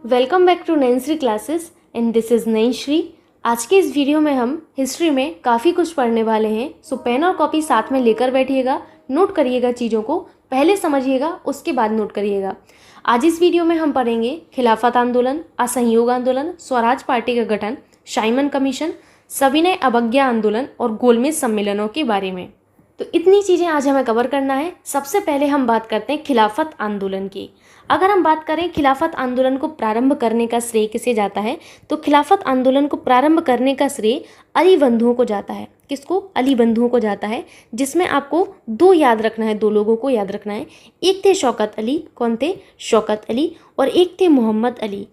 Welcome back to Nancy classes and this is Nainshree. आज के इस वीडियो में हम हिस्ट्री में काफ़ी कुछ पढ़ने वाले हैं। सो पेन और कॉपी साथ में लेकर बैठिएगा, नोट करिएगा, चीज़ों को पहले समझिएगा उसके बाद नोट करिएगा। आज इस वीडियो में हम पढ़ेंगे खिलाफत आंदोलन, असहयोग आंदोलन, स्वराज पार्टी का गठन, साइमन कमीशन, सविनय अवज्ञा आंदोलन और गोलमेज सम्मेलनों के बारे में। तो इतनी चीज़ें आज हमें कवर करना है। सबसे पहले हम बात करते हैं खिलाफत आंदोलन की। अगर हम बात करें खिलाफत आंदोलन को प्रारंभ करने का श्रेय किसे जाता है, तो खिलाफत आंदोलन को प्रारंभ करने का श्रेय अली बंधुओं को जाता है। किसको? अली बंधुओं को जाता है, जिसमें आपको दो याद रखना है, दो लोगों को याद रखना है। एक थे शौकत अली। कौन थे? शौकत अली। और एक थे मोहम्मद अली।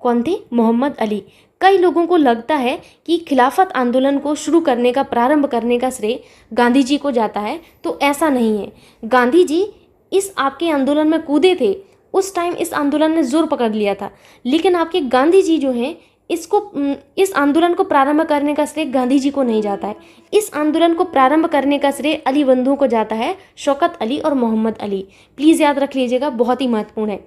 कौन थे? मोहम्मद अली। कई लोगों को लगता है कि खिलाफत आंदोलन को शुरू करने का, प्रारंभ करने का श्रेय गांधी जी को जाता है, तो ऐसा नहीं है। गांधी जी इस आपके आंदोलन में कूदे थे, उस टाइम इस आंदोलन ने जोर पकड़ लिया था, लेकिन आपके गांधी जी जो हैं इस आंदोलन को प्रारंभ करने का श्रेय गांधी जी को नहीं जाता है। इस आंदोलन को प्रारंभ करने का श्रेय अली बंधुओं को जाता है, शौकत अली और मोहम्मद अली। प्लीज़ याद रख लीजिएगा, बहुत ही महत्वपूर्ण है।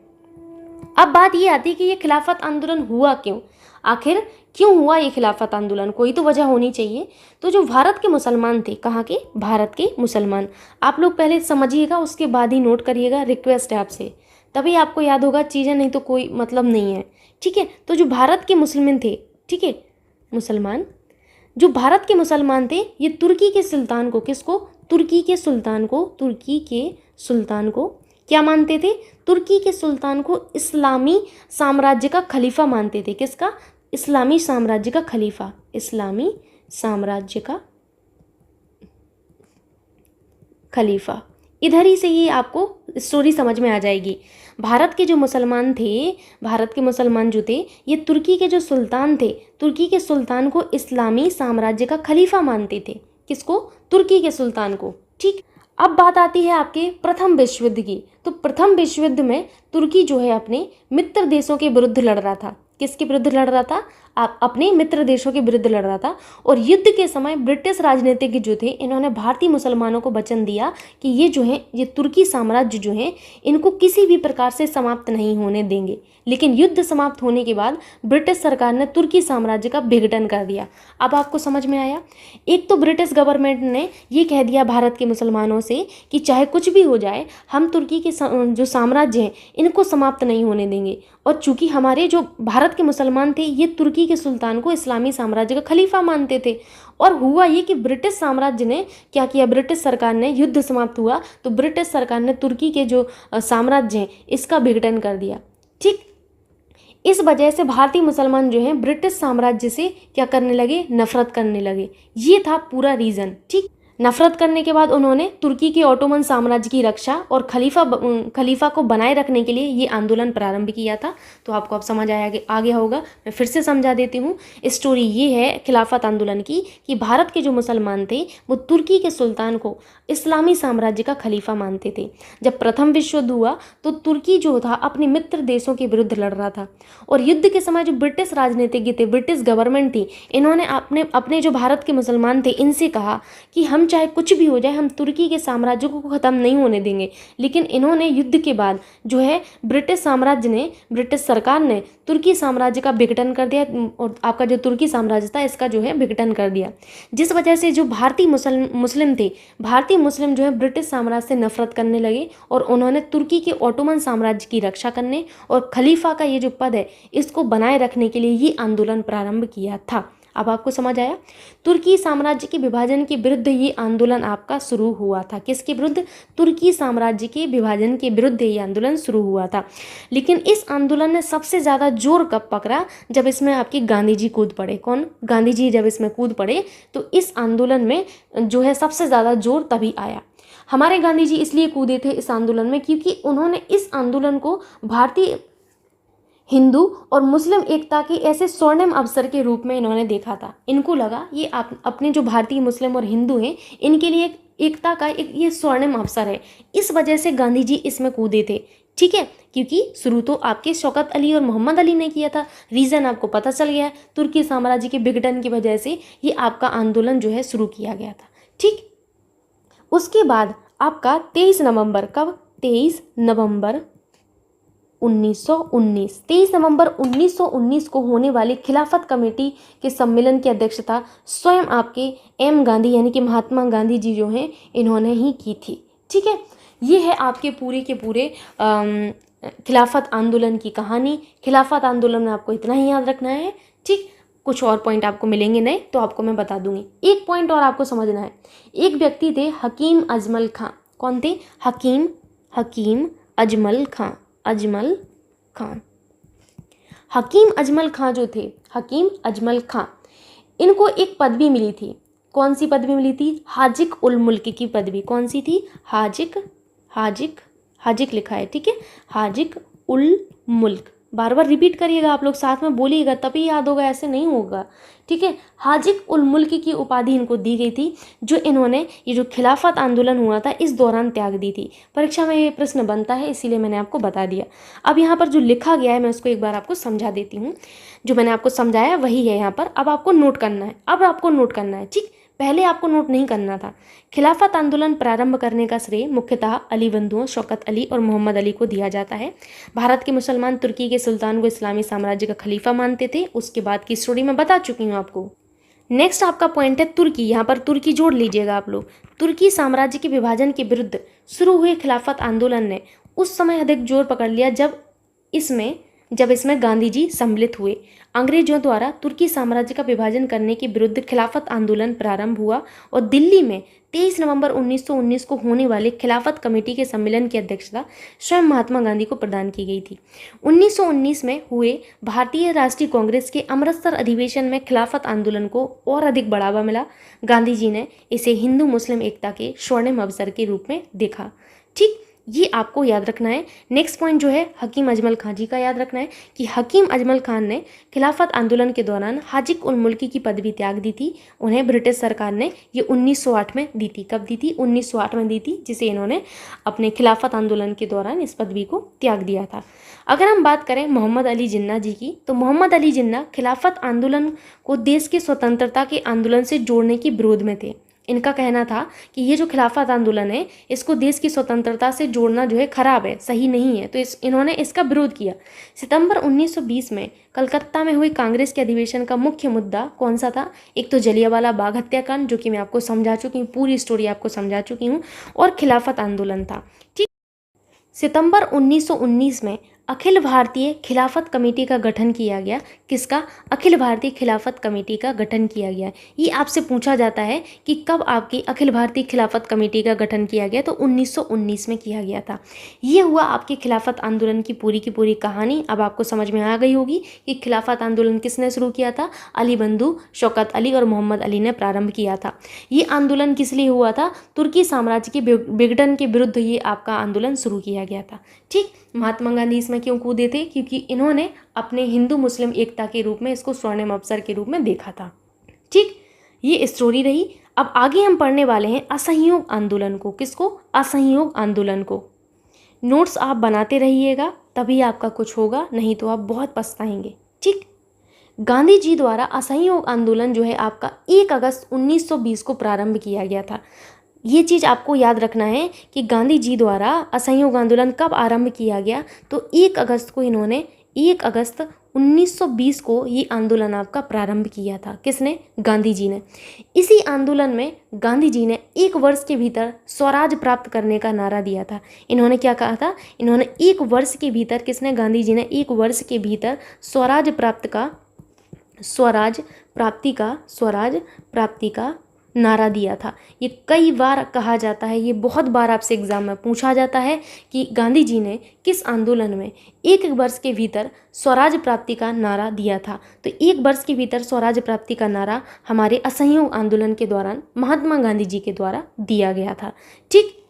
अब बात ये आती है कि ये खिलाफत आंदोलन हुआ क्यों? आखिर क्यों हुआ ये खिलाफत आंदोलन? कोई तो वजह होनी चाहिए। तो जो भारत के मुसलमान थे, कहाँ के? भारत के मुसलमान। आप लोग पहले समझिएगा, उसके बाद ही नोट करिएगा। रिक्वेस्ट है आपसे, तभी आपको याद होगा चीज़ें, नहीं तो कोई मतलब नहीं है। ठीक है? तो जो भारत के मुसलमान थे, ठीक है, मुसलमान, जो भारत के मुसलमान थे, ये तुर्की के सुल्तान को, किसको? तुर्की के सुल्तान को, तुर्की के सुल्तान को क्या मानते थे? तुर्की के सुल्तान को इस्लामी साम्राज्य का खलीफा मानते थे। किसका? इस्लामी साम्राज्य का खलीफा। इस्लामी साम्राज्य का खलीफा। इधर ही से ये आपको स्टोरी समझ में आ जाएगी। भारत के जो मुसलमान थे, भारत के मुसलमान जो थे, ये तुर्की के जो सुल्तान थे, तुर्की के सुल्तान को इस्लामी साम्राज्य का खलीफा मानते थे। किसको? तुर्की के सुल्तान को। ठीक। अब बात आती है आपके प्रथम विश्व युद्ध की। तो प्रथम विश्व युद्ध में तुर्की जो है अपने मित्र देशों के विरुद्ध लड़ रहा था। किसके विरुद्ध लड़ रहा था? आप अपने मित्र देशों के विरुद्ध लड़ रहा था। और युद्ध के समय ब्रिटिश राजनीतिज्ञ जो थे, इन्होंने भारतीय मुसलमानों को वचन दिया कि ये जो है, ये तुर्की साम्राज्य जो है, इनको किसी भी प्रकार से समाप्त नहीं होने देंगे। लेकिन युद्ध समाप्त होने के बाद ब्रिटिश सरकार ने तुर्की साम्राज्य का विघटन कर दिया। अब आपको समझ में आया? एक तो ब्रिटिश गवर्नमेंट ने ये कह दिया भारत के मुसलमानों से कि चाहे कुछ भी हो जाए, हम तुर्की के जो साम्राज्य हैं, इनको समाप्त नहीं होने देंगे। और चूंकि हमारे जो भारत के मुसलमान थे, ये तुर्की के सुल्तान को इस्लामी साम्राज्य का खलीफा मानते थे। और हुआ ये कि ब्रिटिश साम्राज्य ने क्या किया? ब्रिटिश सरकार ने, युद्ध समाप्त हुआ तो ब्रिटिश सरकार ने तुर्की के जो साम्राज्य हैं, इसका विघटन कर दिया। ठीक। इस वजह से भारतीय मुसलमान जो हैं, ब्रिटिश साम्राज्य से क्या करने लगे? नफरत करने लगे। ये था पूरा रीज़न। ठीक। नफरत करने के बाद उन्होंने तुर्की के ऑटोमन साम्राज्य की रक्षा और खलीफा को बनाए रखने के लिए ये आंदोलन प्रारंभ किया था। तो आपको अब समझ आ गया होगा। मैं फिर से समझा देती हूँ। स्टोरी ये है खिलाफत आंदोलन की कि भारत के जो मुसलमान थे, वो तुर्की के सुल्तान को इस्लामी साम्राज्य का खलीफा मानते थे। जब प्रथम विश्व युद्ध हुआ तो तुर्की जो था अपने मित्र देशों के विरुद्ध लड़ रहा था। और युद्ध के समय जो ब्रिटिश राजनीतिज्ञ थे, ब्रिटिश गवर्नमेंट थी, इन्होंने अपने जो भारत के मुसलमान थे, इनसे कहा कि हम चाहे कुछ भी हो जाए, हम तुर्की के साम्राज्य को ख़त्म नहीं होने देंगे। लेकिन इन्होंने युद्ध के बाद जो है, ब्रिटिश सरकार ने तुर्की साम्राज्य का विघटन कर दिया। और आपका जो तुर्की साम्राज्य था, इसका जो है विघटन कर दिया। जिस वजह से जो भारतीय मुस्लिम थे, भारतीय मुस्लिम जो है ब्रिटिश साम्राज्य से नफरत करने लगे। और उन्होंने तुर्की के ऑटोमन साम्राज्य की रक्षा करने और खलीफा का ये जो पद है, इसको बनाए रखने के लिए ये आंदोलन प्रारंभ किया था। अब आपको समझ आया? तुर्की साम्राज्य के विभाजन के विरुद्ध ये आंदोलन आपका शुरू हुआ था। किसके विरुद्ध? तुर्की साम्राज्य के विभाजन के विरुद्ध ये आंदोलन शुरू हुआ था। लेकिन इस आंदोलन ने सबसे ज़्यादा जोर कब पकड़ा? जब इसमें आपके गांधी जी कूद पड़े। कौन? गांधी जी जब इसमें कूद पड़े तो इस आंदोलन में जो है सबसे ज़्यादा जोर तभी आया। हमारे गांधी जी इसलिए कूदे थे इस आंदोलन में क्योंकि उन्होंने इस आंदोलन को भारतीय, हिंदू और मुस्लिम एकता के ऐसे स्वर्णिम अवसर के रूप में इन्होंने देखा था। इनको लगा ये अपने जो भारतीय, मुस्लिम और हिंदू हैं, इनके लिए एकता का एक ये स्वर्णिम अवसर है। इस वजह से गांधी जी इसमें कूदे थे। ठीक है? क्योंकि शुरू तो आपके शौकत अली और मोहम्मद अली ने किया था। रीज़न आपको पता चल गया है, तुर्की साम्राज्य के विघटन की वजह से ये आपका आंदोलन जो है शुरू किया गया था। ठीक। उसके बाद आपका 23 नवंबर, कब? 23 नवंबर 1919 23 नवंबर 1919 को होने वाली खिलाफत कमेटी के सम्मेलन की अध्यक्षता स्वयं आपके एम गांधी यानी कि महात्मा गांधी जी जो हैं इन्होंने ही की थी। ठीक है, ये है आपके पूरे के पूरे खिलाफत आंदोलन की कहानी। खिलाफत आंदोलन में आपको इतना ही याद रखना है। ठीक, कुछ और पॉइंट आपको मिलेंगे नए तो आपको मैं बता दूंगी। एक पॉइंट और आपको समझना है, एक व्यक्ति थे हकीम अजमल खां। कौन थे? हकीम अजमल खां। हकीम अजमल खां जो थे, हकीम अजमल खां, इनको एक पदवी मिली थी। कौन सी पदवी मिली थी? हाजिक उल मुल्क की पदवी। कौन सी थी? हाजिक लिखा है, ठीक है, हाजिक उल मुल्क। बार बार रिपीट करिएगा, आप लोग साथ में बोलिएगा तभी याद होगा, ऐसे नहीं होगा। ठीक है, हाजिक उल मुल्क की उपाधि इनको दी गई थी, जो इन्होंने ये जो खिलाफत आंदोलन हुआ था इस दौरान त्याग दी थी। परीक्षा में ये प्रश्न बनता है, इसीलिए मैंने आपको बता दिया। अब यहाँ पर जो लिखा गया है मैं उसको एक बार आपको समझा देती हूँ। जो मैंने आपको समझाया वही है यहाँ पर। अब आपको नोट करना है। ठीक, पहले आपको नोट नहीं करना था। खिलाफत आंदोलन प्रारंभ करने का श्रेय मुख्यतः अली बंधुओं शौकत अली और मोहम्मद अली को दिया जाता है। भारत के मुसलमान तुर्की के सुल्तान को इस्लामी साम्राज्य का खलीफा मानते थे। उसके बाद की स्टोरी मैं बता चुकी हूँ आपको। नेक्स्ट आपका पॉइंट है तुर्की। यहाँ पर तुर्की जोड़ लीजिएगा आप लोग। तुर्की साम्राज्य के विभाजन के विरुद्ध शुरू हुए खिलाफत आंदोलन ने उस समय अधिक जोर पकड़ लिया जब इसमें गांधी जी सम्मिलित हुए। अंग्रेजों द्वारा तुर्की साम्राज्य का विभाजन करने के विरुद्ध खिलाफत आंदोलन प्रारंभ हुआ और दिल्ली में 23 नवंबर 1919 को होने वाले खिलाफत कमेटी के सम्मेलन की अध्यक्षता स्वयं महात्मा गांधी को प्रदान की गई थी। 1919 में हुए भारतीय राष्ट्रीय कांग्रेस के अमृतसर अधिवेशन में खिलाफत आंदोलन को और अधिक बढ़ावा मिला। गांधी जी ने इसे हिंदू मुस्लिम एकता के स्वर्णिम अवसर के रूप में देखा। ठीक, ये आपको याद रखना है। नेक्स्ट पॉइंट जो है हकीम अजमल खां जी का याद रखना है कि हकीम अजमल खान ने खिलाफत आंदोलन के दौरान हाजिक उल मुल्क की पदवी त्याग दी थी। उन्हें ब्रिटिश सरकार ने ये 1908 में दी थी। कब दी थी? 1908 में दी थी, जिसे इन्होंने अपने खिलाफत आंदोलन के दौरान इस पदवी को त्याग दिया था। अगर हम बात करें मोहम्मद अली जिन्ना जी की, तो मोहम्मद अली जिन्ना खिलाफत आंदोलन को देश की स्वतंत्रता के आंदोलन से जोड़ने के विरोध में थे। इनका कहना था कि ये जो खिलाफत आंदोलन है इसको देश की स्वतंत्रता से जोड़ना जो है खराब है, सही नहीं है, तो इन्होंने इसका विरोध किया। सितंबर 1920 में कलकत्ता में हुई कांग्रेस के अधिवेशन का मुख्य मुद्दा कौन सा था? एक तो जलियांवाला बाग हत्याकांड, जो कि मैं आपको समझा चुकी हूँ, पूरी स्टोरी आपको समझा चुकी हूँ, और खिलाफत आंदोलन था। ठीक, सितंबर 1919 में अखिल भारतीय खिलाफत कमेटी का गठन किया गया। किसका? अखिल भारतीय खिलाफत कमेटी का गठन किया गया। ये आपसे पूछा जाता है कि कब आपकी अखिल भारतीय खिलाफत कमेटी का गठन किया गया, तो 1919 में किया गया था। ये हुआ आपके खिलाफत आंदोलन की पूरी कहानी। अब आपको समझ में आ गई होगी कि खिलाफत आंदोलन किसने शुरू किया था? अली बंधु शौकत अली और मोहम्मद अली ने प्रारंभ किया था। ये आंदोलन किस लिए हुआ था? तुर्की साम्राज्य के विघटन के विरुद्ध ये आपका आंदोलन शुरू किया गया था। ठीक, महात्मा गांधी इसमें क्यों कूदे थे? क्योंकि इन्होंने अपने हिंदू मुस्लिम एकता के रूप में इसको स्वर्णिम अवसर के रूप में देखा था। ठीक, ये स्टोरी रही। अब आगे हम पढ़ने वाले हैं असहयोग आंदोलन को। किसको? असहयोग आंदोलन को। नोट्स आप बनाते रहिएगा, तभी आपका कुछ होगा, नहीं तो आप बहुत पछताएंगे। ठीक, गांधी जी द्वारा असहयोग आंदोलन जो है आपका 1 अगस्त 1920 को प्रारंभ किया गया था। ये चीज़ आपको याद रखना है कि गांधी जी द्वारा असहयोग आंदोलन कब आरंभ किया गया, तो 1 अगस्त को इन्होंने 1 अगस्त 1920 को ये आंदोलन आपका प्रारंभ किया था। किसने? गांधी जी ने। इसी आंदोलन में गांधी जी ने 1 वर्ष के भीतर स्वराज प्राप्त करने का नारा दिया था। इन्होंने क्या कहा था? इन्होंने 1 वर्ष के भीतर, किसने? गांधी जी ने 1 वर्ष के भीतर स्वराज प्राप्ति का नारा दिया था। ये कई बार कहा जाता है, ये बहुत बार आपसे एग्जाम में पूछा जाता है कि गांधी जी ने किस आंदोलन में 1 वर्ष के भीतर स्वराज प्राप्ति का नारा दिया था। तो 1 वर्ष के भीतर स्वराज प्राप्ति का नारा हमारे असहयोग आंदोलन के दौरान महात्मा गांधी जी के द्वारा दिया गया था। ठीक,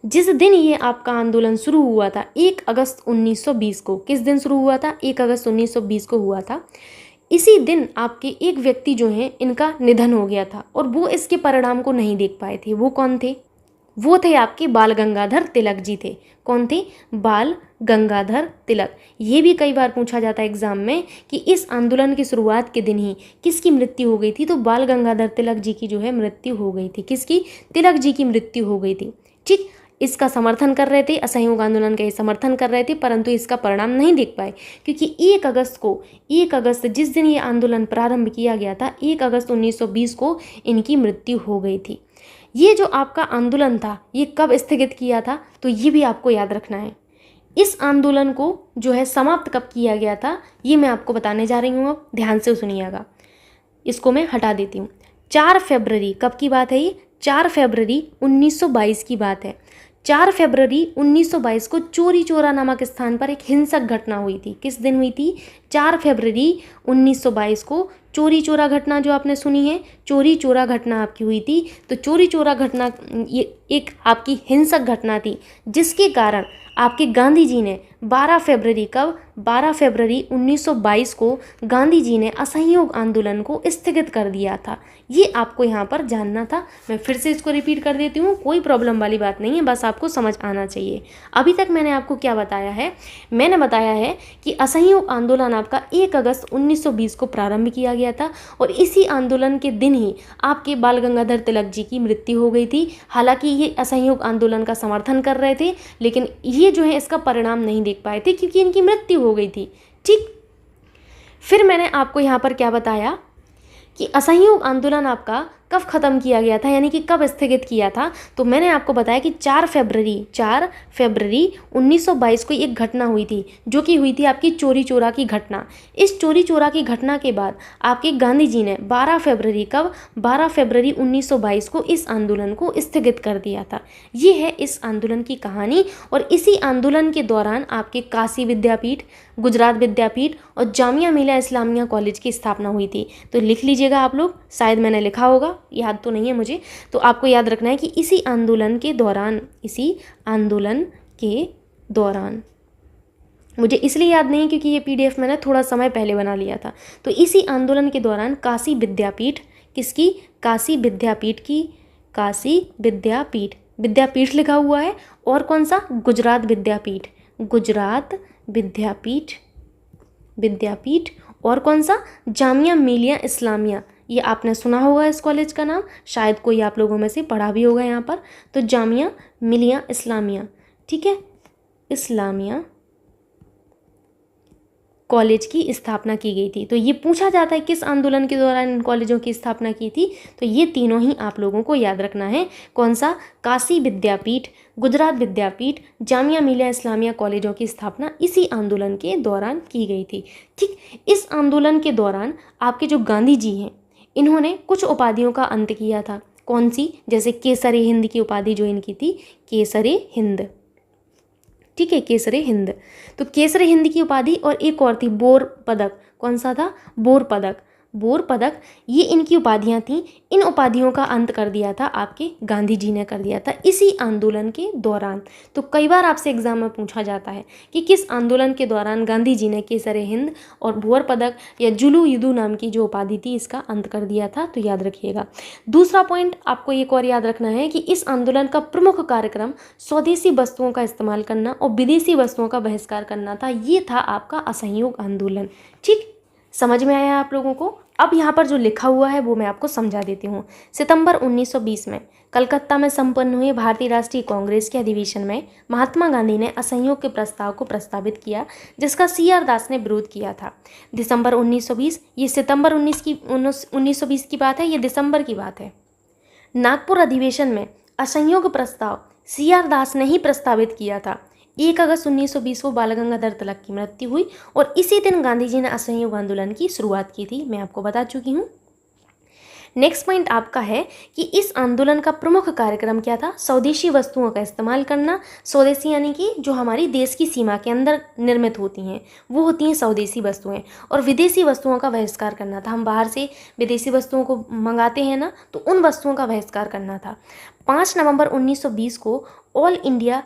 जिस दिन ये आपका आंदोलन शुरू हुआ था 1 अगस्त 1920 को, किस दिन शुरू हुआ था? 1 अगस्त 1920 को हुआ था। इसी दिन आपके एक व्यक्ति जो हैं इनका निधन हो गया था और वो इसके परिणाम को नहीं देख पाए थे। वो कौन थे? वो थे आपके बाल गंगाधर तिलक जी थे। कौन थे? बाल गंगाधर तिलक। ये भी कई बार पूछा जाता है एग्जाम में कि इस आंदोलन की शुरुआत के दिन ही किसकी मृत्यु हो गई थी, तो बाल गंगाधर तिलक जी की जो है मृत्यु हो गई थी। किसकी? तिलक जी की मृत्यु हो गई थी। ठीक, इसका समर्थन कर रहे थे, असहयोग आंदोलन का ये समर्थन कर रहे थे, परंतु इसका परिणाम नहीं देख पाए, क्योंकि 1 अगस्त जिस दिन ये आंदोलन प्रारंभ किया गया था, 1 अगस्त 1920 को इनकी मृत्यु हो गई थी। ये जो आपका आंदोलन था ये कब स्थगित किया था, तो ये भी आपको याद रखना है। इस आंदोलन को जो है समाप्त कब किया गया था, ये मैं आपको बताने जा रही हूँ, अब ध्यान से सुनिएगा। इसको मैं हटा देती हूँ। 4 फरवरी कब की बात है ये? 4 फरवरी 1922 की बात है। 4 फरवरी 1922 को चोरी चोरा नामक स्थान पर एक हिंसक घटना हुई थी। किस दिन हुई थी? 4 फरवरी 1922 को चोरी चोरा घटना जो आपने सुनी है, चोरी चोरा घटना आपकी हुई थी। तो चोरी चोरा घटना ये एक आपकी हिंसक घटना थी, जिसके कारण आपके गांधी जी ने 12 फरवरी कब? 12 फरवरी 1922 को गांधी जी ने असहयोग आंदोलन को स्थगित कर दिया था। ये आपको यहाँ पर जानना था। मैं फिर से इसको रिपीट कर देती हूँ, कोई प्रॉब्लम वाली बात नहीं है, बस आपको समझ आना चाहिए। अभी तक मैंने आपको क्या बताया है? मैंने बताया है कि असहयोग आंदोलन आपका 1 अगस्त 1920 को प्रारंभ किया गया था और इसी आंदोलन के दिन ही आपके बाल गंगाधर तिलक जी की मृत्यु हो गई थी। हालांकि ये असहयोग आंदोलन का समर्थन कर रहे थे, लेकिन ये जो है इसका परिणाम नहीं देख पाए थे क्योंकि इनकी मृत्यु हो गई थी। ठीक, फिर मैंने आपको यहाँ पर क्या बताया कि असहयोग आंदोलन आपका कब ख़त्म किया गया था, यानी कि कब स्थगित किया था। तो मैंने आपको बताया कि 4 फरवरी 1922 को एक घटना हुई थी, जो कि हुई थी आपकी चोरी चोरा की घटना। इस चोरी चोरा की घटना के बाद आपके गांधी जी ने 12 फरवरी कब? 12 फरवरी 1922 को इस आंदोलन को स्थगित कर दिया था। ये है इस आंदोलन की कहानी। और इसी आंदोलन के दौरान आपके काशी विद्यापीठ, गुजरात विद्यापीठ और जामिया मिलिया इस्लामिया कॉलेज की स्थापना हुई थी। तो लिख लीजिएगा आप लोग, शायद मैंने लिखा होगा, याद तो नहीं है मुझे। तो आपको याद रखना है कि इसी आंदोलन के दौरान मुझे इसलिए याद नहीं क्योंकि ये पीडीएफ मैंने थोड़ा समय पहले बना लिया था। तो इसी आंदोलन के दौरान काशी विद्यापीठ, किसकी? काशी विद्यापीठ की, काशी विद्यापीठ लिखा हुआ है। और कौन सा? गुजरात विद्यापीठ और कौन सा? जामिया मिलिया इस्लामिया। ये आपने सुना होगा इस कॉलेज का नाम, शायद कोई आप लोगों में से पढ़ा भी होगा यहाँ पर। तो जामिया मिलिया इस्लामिया, ठीक है, इस्लामिया कॉलेज की स्थापना की गई थी। तो ये पूछा जाता है किस आंदोलन के दौरान इन कॉलेजों की स्थापना की थी, तो ये तीनों ही आप लोगों को याद रखना है। कौन सा? काशी विद्यापीठ, गुजरात विद्यापीठ, जामिया मिलिया इस्लामिया कॉलेजों की स्थापना इसी आंदोलन के दौरान की गई थी। ठीक, इस आंदोलन के दौरान आपके जो गांधी जी हैं, इन्होंने कुछ उपाधियों का अंत किया था। कौन सी? जैसे केसरे हिंद की उपाधि जो इनकी थी, केसरे हिंद, ठीक है, केसरे हिंद। तो केसरे हिंद की उपाधि और एक और थी बोर पदक। कौन सा था? बोर पदक, ये इनकी उपाधियां थीं। इन उपाधियों का अंत कर दिया था आपके गांधी जी ने, कर दिया था इसी आंदोलन के दौरान। तो कई बार आपसे एग्जाम में पूछा जाता है कि किस आंदोलन के दौरान गांधी जी ने केसरे हिंद और भोर पदक या जुलू युदू नाम की जो उपाधि थी इसका अंत कर दिया था। तो याद रखिएगा। दूसरा पॉइंट आपको एक और याद रखना है कि इस आंदोलन का प्रमुख कार्यक्रम स्वदेशी वस्तुओं का इस्तेमाल करना और विदेशी वस्तुओं का बहिष्कार करना था। ये था आपका असहयोग आंदोलन। ठीक, समझ में आया आप लोगों को? अब यहाँ पर जो लिखा हुआ है वो मैं आपको समझा देती हूँ। सितंबर 1920 में कलकत्ता में संपन्न हुए भारतीय राष्ट्रीय कांग्रेस के अधिवेशन में महात्मा गांधी ने असहयोग के प्रस्ताव को प्रस्तावित किया, जिसका CR दास ने विरोध किया था। दिसंबर 1920, ये सितंबर 1920 की बात है, ये दिसंबर की बात है। नागपुर अधिवेशन में असहयोग प्रस्ताव CR दास ने ही प्रस्तावित किया था। 1 अगस्त 1920 को बाल गंगाधर तिलक की मृत्यु हुई और इसी दिन गांधी जी ने असहयोग आंदोलन की शुरुआत की थी। मैं आपको बता चुकी हूँ। नेक्स्ट पॉइंट आपका है कि इस आंदोलन का प्रमुख कार्यक्रम क्या था? स्वदेशी वस्तुओं का इस्तेमाल करना। स्वदेशी यानी कि जो हमारी देश की सीमा के अंदर निर्मित होती हैं वो होती हैं स्वदेशी वस्तुएं, और विदेशी वस्तुओं का बहिष्कार करना था। हम बाहर से विदेशी वस्तुओं को मंगाते हैं ना, तो उन वस्तुओं का बहिष्कार करना था। 5 नवंबर 1920 को ऑल इंडिया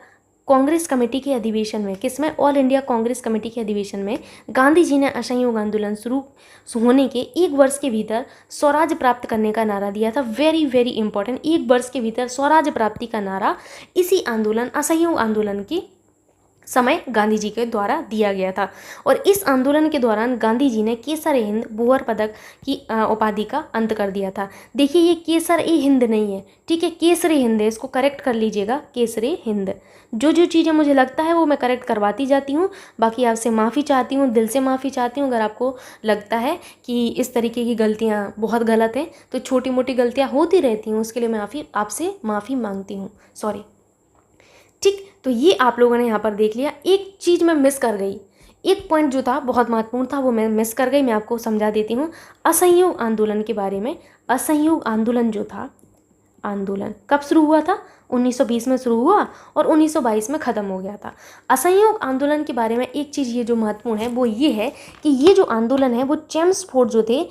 कांग्रेस कमेटी के अधिवेशन में, किसमें? ऑल इंडिया कांग्रेस कमेटी के अधिवेशन में गांधी जी ने असहयोग आंदोलन शुरू होने के 1 वर्ष के भीतर स्वराज प्राप्त करने का नारा दिया था। वेरी वेरी इंपॉर्टेंट, 1 वर्ष के भीतर स्वराज प्राप्ति का नारा इसी आंदोलन, असहयोग आंदोलन के समय गांधी जी के द्वारा दिया गया था। और इस आंदोलन के दौरान गांधी जी ने केसर ए हिंद भूअर पदक की उपाधि का अंत कर दिया था। देखिए ये केसर ए हिंद नहीं है, ठीक है, केसर ए हिंद है, इसको करेक्ट कर लीजिएगा, केसर ए हिंद। जो जो चीज़ें मुझे लगता है वो मैं करेक्ट करवाती जाती हूँ। बाकी आपसे माफ़ी चाहती हूँ, दिल से माफ़ी चाहती हूँ अगर आपको लगता है कि इस तरीके की गलतियाँ बहुत गलत हैं। तो छोटी मोटी गलतियाँ होती रहती हैं, उसके लिए मैं आपसे माफ़ी मांगती हूँ, सॉरी। ठीक, तो ये आप लोगों ने यहाँ पर देख लिया। एक चीज़ मैं मिस कर गई, एक पॉइंट जो था बहुत महत्वपूर्ण था वो मैं मिस कर गई, मैं आपको समझा देती हूँ। असहयोग आंदोलन के बारे में। असहयोग आंदोलन जो था, आंदोलन कब शुरू हुआ था? 1920 में शुरू हुआ और 1922 में ख़त्म हो गया था। असहयोग आंदोलन के बारे में एक चीज़ ये जो महत्वपूर्ण है वो ये है कि ये जो आंदोलन है वो चेम्सफोर्ड जो थे,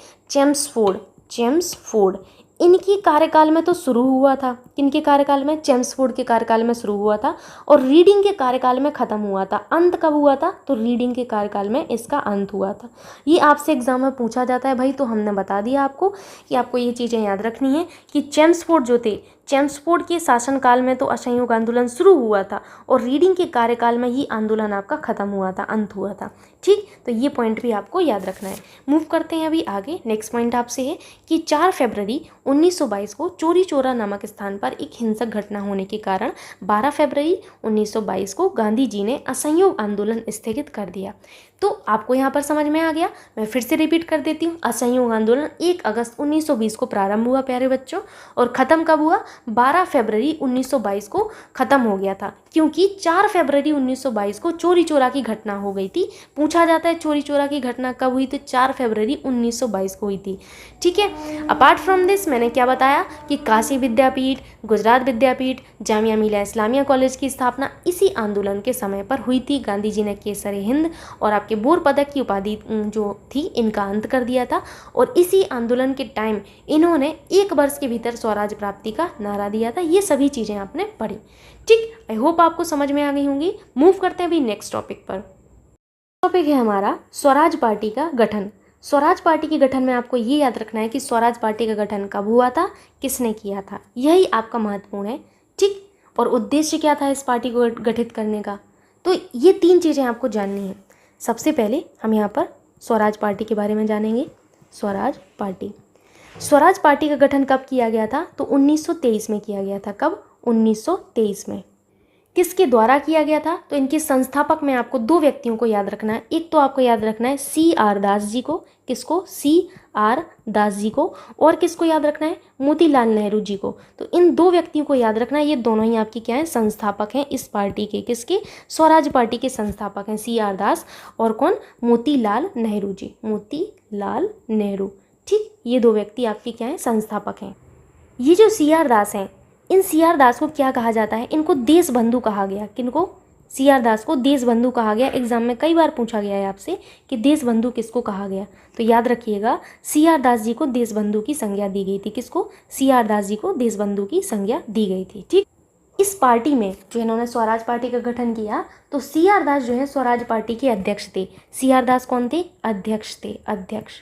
चेम्सफोर्ड इनकी कार्यकाल में तो शुरू हुआ था। किनके कार्यकाल में? चेम्सफोर्ड के कार्यकाल में शुरू हुआ था और रीडिंग के कार्यकाल में ख़त्म हुआ था। अंत कब हुआ था? तो रीडिंग के कार्यकाल में इसका अंत हुआ था। ये आपसे एग्जाम में पूछा जाता है भाई, तो हमने बता दिया आपको कि आपको ये चीज़ें याद रखनी है कि चेम्सफोर्ड जो थे, चेम्सफोर्ड के शासनकाल में तो असहयोग आंदोलन शुरू हुआ था और रीडिंग के कार्यकाल में ही आंदोलन आपका ख़त्म हुआ था, अंत हुआ था। ठीक, तो ये पॉइंट भी आपको याद रखना है। मूव करते हैं अभी आगे। नेक्स्ट पॉइंट आपसे है कि 4 फरवरी 1922 को चोरी चौरा नामक स्थान पर एक हिंसक घटना होने के कारण 12 फरवरी 1922 को गांधी जी ने असहयोग आंदोलन स्थगित कर दिया। तो आपको यहाँ पर समझ में आ गया। मैं फिर से रिपीट कर देती हूँ। असहयोग आंदोलन 1 अगस्त 1920 को प्रारंभ हुआ प्यारे बच्चों, और ख़त्म कब हुआ? 12 फरवरी 1922 को ख़त्म हो गया था, क्योंकि 4 फरवरी 1922 को चोरी चोरा की घटना हो गई थी। पूछा जाता है चोरी चोरा की घटना कब हुई? तो 4 फरवरी 1922 को हुई थी। ठीक है, अपार्ट फ्रॉम दिस मैंने क्या बताया कि काशी विद्यापीठ, गुजरात विद्यापीठ, जामिया मिलिया इस्लामिया कॉलेज की स्थापना इसी आंदोलन के समय पर हुई थी। गांधी जी ने केसर ए हिंद और आपके बोर पदक की उपाधि जो थी इनका अंत कर दिया था, और इसी आंदोलन के टाइम इन्होंने 1 वर्ष के भीतर स्वराज प्राप्ति का नारा दिया था। ये सभी चीज़ें आपने पढ़ी। ठीक, आई होप आपको समझ में आ गई होंगी। मूव करते हैं अभी नेक्स्ट टॉपिक पर। टॉपिक है हमारा स्वराज पार्टी का गठन। स्वराज पार्टी के गठन में आपको ये याद रखना है कि स्वराज पार्टी का गठन कब हुआ था, किसने किया था, यही आपका महत्वपूर्ण है। ठीक, और उद्देश्य क्या था इस पार्टी को गठित करने का? तो ये 3 चीज़ें आपको जाननी है। सबसे पहले हम यहाँ पर स्वराज पार्टी के बारे में जानेंगे। स्वराज पार्टी, स्वराज पार्टी का गठन कब किया गया था? तो 1923 में किया गया था। कब? 1923 में। किसके द्वारा किया गया था? तो इनके संस्थापक में आपको 2 व्यक्तियों को याद रखना है। एक तो आपको याद रखना है CR दास जी को। किसको? CR दास जी को। और किसको याद रखना है? मोतीलाल नेहरू जी को। तो इन 2 व्यक्तियों को याद रखना है। ये दोनों ही आपकी क्या है? संस्थापक हैं इस पार्टी के। किसके? स्वराज पार्टी के संस्थापक हैं CR दास और कौन? मोतीलाल नेहरू जी, मोतीलाल नेहरू। ठीक, ये 2 व्यक्ति आपके क्या हैं? संस्थापक हैं। ये जो CR दास हैं, इन CR दास को क्या कहा जाता है? इनको देश बंधु कहा गया। किनको? CR दास को देश बंधु कहा गया। एग्जाम में कई बार पूछा गया है आपसे कि देश बंधु किसको कहा गया, तो याद रखिएगा CR दास जी को देश बंधु की संज्ञा दी गई थी। किसको? CR दास जी को देश बंधु की संज्ञा दी गई थी। ठीक, इस पार्टी में जो इन्होंने स्वराज पार्टी का गठन किया, तो CR दास जो है स्वराज पार्टी के अध्यक्ष थे। CR दास कौन थे? अध्यक्ष थे, अध्यक्ष।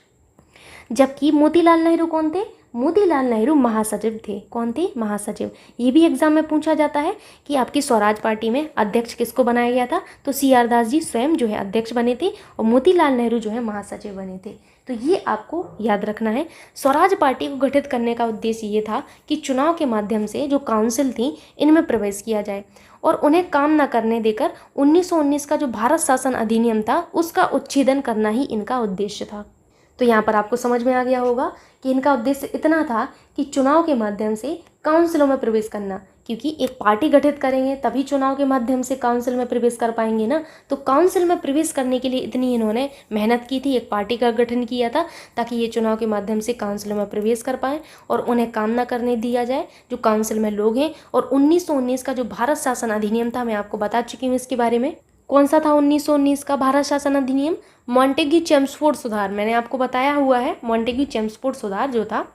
जबकि मोतीलाल नेहरू कौन थे? मोतीलाल नेहरू महासचिव थे। कौन थे? महासचिव। ये भी एग्जाम में पूछा जाता है कि आपकी स्वराज पार्टी में अध्यक्ष किसको बनाया गया था? तो CR दास जी स्वयं जो है अध्यक्ष बने थे और मोतीलाल नेहरू जो है महासचिव बने थे। तो ये आपको याद रखना है। स्वराज पार्टी को गठित करने का उद्देश्य ये था कि चुनाव के माध्यम से जो काउंसिल थी इनमें प्रवेश किया जाए और उन्हें काम न करने देकर 1919 का जो भारत शासन अधिनियम था उसका उच्छेदन करना ही इनका उद्देश्य था। तो यहाँ पर आपको समझ में आ गया होगा कि इनका उद्देश्य इतना था कि चुनाव के माध्यम से काउंसिलों में प्रवेश करना, क्योंकि एक पार्टी गठित करेंगे तभी चुनाव के माध्यम से काउंसिल में प्रवेश कर पाएंगे ना। तो काउंसिल में प्रवेश करने के लिए इतनी इन्होंने मेहनत की थी, एक पार्टी का गठन किया था ताकि ये चुनाव के माध्यम से काउंसिल में प्रवेश कर पाएँ और उन्हें काम ना करने दिया जाए जो काउंसिल में लोग हैं। और 1919 का जो भारत शासन अधिनियम था, मैं आपको बता चुकी हूँ इसके बारे में। कौन सा था 1919 का भारत शासन अधिनियम? मॉन्टेग्यू चेम्सफोर्ड सुधार। मैंने आपको बताया हुआ है मॉन्टेग्यू चेम्सफोर्ड सुधार जो था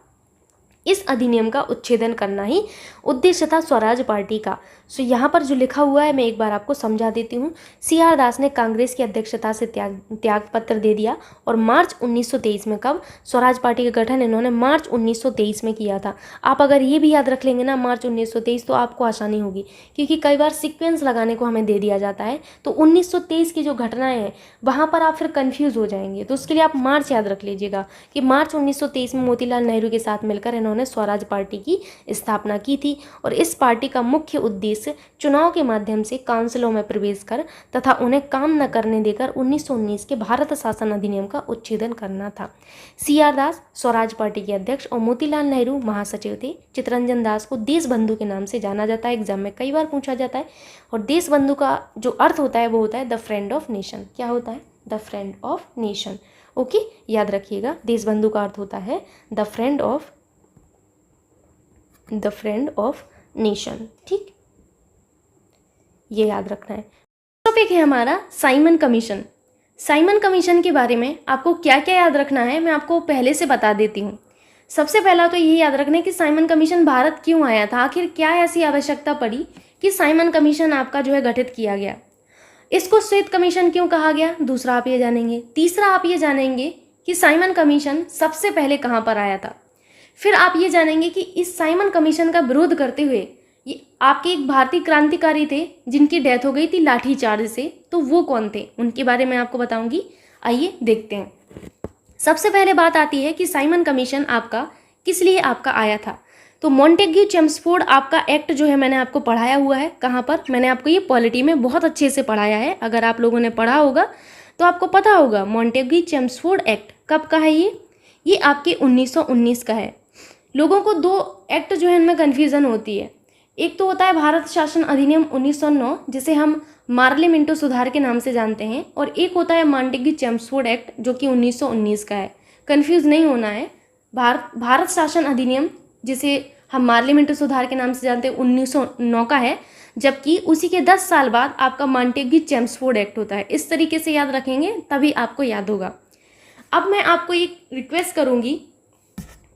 इस अधिनियम का उच्छेदन करना ही उद्देश्य था स्वराज पार्टी का। सो यहाँ पर जो लिखा हुआ है मैं एक बार आपको समझा देती हूँ। CR दास ने कांग्रेस की अध्यक्षता से त्याग पत्र दे दिया और मार्च 1923 में, कब, स्वराज पार्टी का गठन इन्होंने मार्च 1923 में किया था। आप अगर ये भी याद रख लेंगे ना मार्च 1923, तो आपको आसानी होगी, क्योंकि कई बार सीक्वेंस लगाने को हमें दे दिया जाता है, तो 1923 की जो घटनाएं हैं वहाँ पर आप फिर कंफ्यूज हो जाएंगे। तो उसके लिए आप मार्च याद रख लीजिएगा कि मार्च 1923 में मोतीलाल नेहरू के साथ मिलकर इन्होंने स्वराज पार्टी की स्थापना की थी। और इस पार्टी का मुख्य उद्देश्य चुनाव के माध्यम से काउंसिलों में प्रवेश कर तथा उन्हें काम न करने देकर 1919 के भारत शासन अधिनियम का उच्छेदन करना था। CR दास स्वराज पार्टी के अध्यक्ष और मोतीलाल नेहरू महासचिव थे। चित्तरंजन दास को देश बंधु के नाम से जाना जाता है, एग्जाम में कई बार पूछा जाता है। और देश बंधु का जो अर्थ होता है वो होता है द फ्रेंड ऑफ नेशन। क्या होता है? The friend of nation. Okay, याद रखिएगा, देश बंधु का अर्थ होता है द फ्रेंड ऑफ नेशन। ठीक, ये याद रखना है। टॉपिक है हमारा साइमन कमीशन। साइमन कमीशन के बारे में आपको क्या क्या याद रखना है मैं आपको पहले से बता देती हूँ। सबसे पहला तो ये याद रखना है कि साइमन कमीशन भारत क्यों आया था, आखिर क्या ऐसी आवश्यकता पड़ी कि साइमन कमीशन आपका जो है गठित किया गया। इसको श्वेत कमीशन क्यों कहा गया, दूसरा आप ये जानेंगे। तीसरा आप ये जानेंगे कि साइमन कमीशन सबसे पहले कहाँ पर आया था। फिर आप ये जानेंगे कि इस साइमन कमीशन का विरोध करते हुए ये आपके एक भारतीय क्रांतिकारी थे जिनकी डेथ हो गई थी लाठीचार्ज से, तो वो कौन थे, उनके बारे में आपको बताऊंगी। आइए देखते हैं। सबसे पहले बात आती है कि साइमन कमीशन आपका किस लिए आपका आया था। तो मॉन्टेग्यू चेम्सफोर्ड आपका एक्ट जो है मैंने आपको पढ़ाया हुआ है। कहाँ पर? मैंने आपको ये पॉलिटी में बहुत अच्छे से पढ़ाया है। अगर आप लोगों ने पढ़ा होगा तो आपको पता होगा मॉन्टेग्यू चेम्सफोर्ड एक्ट कब का है। ये आपके 1919 का है। लोगों को दो एक्ट जो है इनमें कन्फ्यूज़न होती है। एक तो होता है भारत शासन अधिनियम 1909 जिसे हम मार्ले मिंटो सुधार के नाम से जानते हैं, और एक होता है मॉन्टेग्यू चेम्सफोर्ड एक्ट जो कि 1919 का है। कन्फ्यूज़ नहीं होना है। भारत शासन अधिनियम जिसे हम मार्ले मिंटो सुधार के नाम से जानते हैं 1909 का है, जबकि उसी के 10 साल बाद आपका मॉन्टेग्यू चेम्सफोर्ड एक्ट होता है। इस तरीके से याद रखेंगे तभी आपको याद होगा। अब मैं आपको एक रिक्वेस्ट करूंगी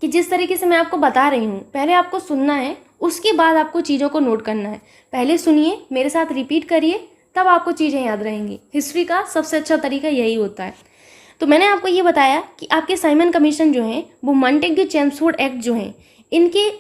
कि जिस तरीके से मैं आपको बता रही हूँ पहले आपको सुनना है, उसके बाद आपको चीज़ों को नोट करना है। पहले सुनिए, मेरे साथ रिपीट करिए, तब आपको चीज़ें याद रहेंगी। हिस्ट्री का सबसे अच्छा तरीका यही होता है। तो मैंने आपको ये बताया कि आपके साइमन कमीशन जो है वो मॉन्टेग्यू चेम्सफोर्ड एक्ट जो है इनकी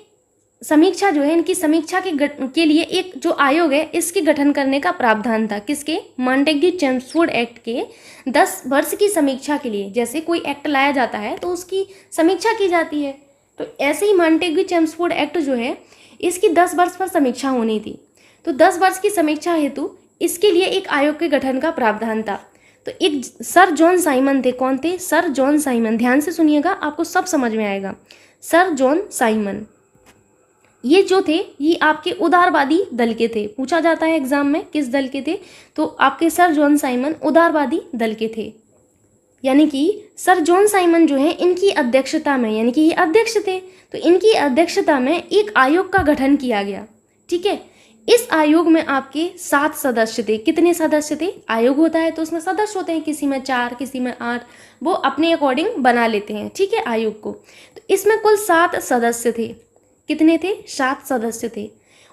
समीक्षा जो है, इनकी समीक्षा के लिए एक जो आयोग है इसके गठन करने का प्रावधान था। किसके? मॉन्टेग्यू चेम्सफोर्ड एक्ट के 10 वर्ष की समीक्षा के लिए। जैसे कोई एक्ट लाया जाता है तो उसकी समीक्षा की जाती है, तो ऐसे ही मॉन्टेग्यू चेम्सफोर्ड एक्ट जो है इसकी 10 वर्ष पर समीक्षा होनी थी। तो 10 वर्ष की समीक्षा हेतु इसके लिए एक आयोग के गठन का प्रावधान था। तो एक सर जॉन साइमन थे। कौन थे? Sir John Simon. ध्यान से सुनिएगा, आपको सब समझ में आएगा। सर जॉन साइमन ये जो थे ये आपके उदारवादी दल के थे। पूछा जाता है एग्जाम में किस दल के थे, तो आपके सर जॉन साइमन उदारवादी दल के थे। यानी कि सर जॉन साइमन जो है इनकी अध्यक्षता में, यानी कि ये अध्यक्ष थे, तो इनकी अध्यक्षता में एक आयोग का गठन किया गया। ठीक है, इस आयोग में आपके 7 सदस्य थे। कितने सदस्य थे? आयोग होता है तो उसमें सदस्य होते हैं, किसी में 4 किसी में 8, वो अपने अकॉर्डिंग बना लेते हैं। ठीक है, आयोग को। तो इसमें कुल 7 सदस्य थे। कितने थे? 7 सदस्य थे।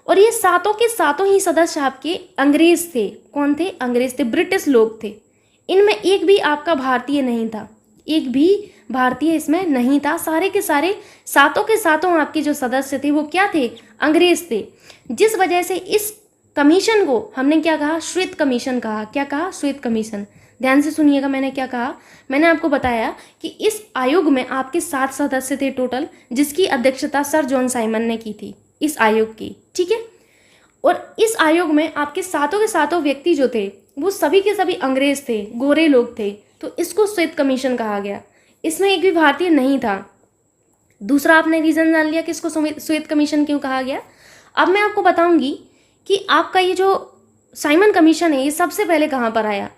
और ये सातों के सातों ही सदस्य आपके अंग्रेज थे। कौन थे? अंग्रेज थे, ब्रिटिश लोग थे। इनमें एक भी आपका भारतीय नहीं था, एक भी भारतीय इसमें नहीं था। सारे के सारे सातों के सातों आपके जो सदस्य थे वो क्या थे? अंग्रेज थे। जिस वजह से इस कमीशन को हमने क्या कहा? श्वेत कमीशन कहा। क्या कहा? श्वेत कमीशन। ध्यान से सुनिएगा, मैंने क्या कहा? मैंने आपको बताया कि इस आयोग में आपके 7 सदस्य थे टोटल, जिसकी अध्यक्षता सर जॉन साइमन ने की थी, इस आयोग की। ठीक है, और इस आयोग में आपके सातों के सातों व्यक्ति जो थे वो सभी के सभी अंग्रेज थे, गोरे लोग थे। तो इसको श्वेत कमीशन कहा गया। इसमें एक भी भारतीय नहीं था। दूसरा आपने रीजन जान लिया कि इसको श्वेत कमीशन क्यों कहा गया। अब मैं आपको बताऊंगी कि आपका ये जो साइमन कमीशन है ये सबसे पहले कहाँ पर आया।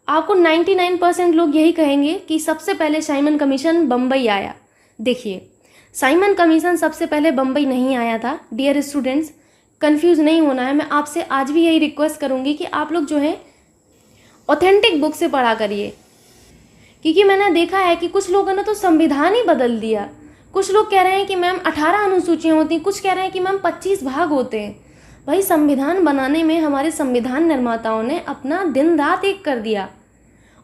आपको 99% लोग यही कहेंगे कि सबसे पहले साइमन कमीशन बम्बई आया। देखिए, साइमन कमीशन सबसे पहले बम्बई नहीं आया था। डियर स्टूडेंट्स, कंफ्यूज नहीं होना है। मैं आपसे आज भी यही रिक्वेस्ट करूंगी कि आप लोग जो है ऑथेंटिक बुक से पढ़ा करिए, क्योंकि मैंने देखा है कि कुछ लोगों ने तो संविधान ही बदल दिया। कुछ लोग कह रहे हैं कि मैम 18 अनुसूचियाँ होती हैं, कुछ कह रहे हैं कि मैम 25 भाग होते हैं। भाई संविधान बनाने में हमारे संविधान निर्माताओं ने अपना दिन रात एक कर दिया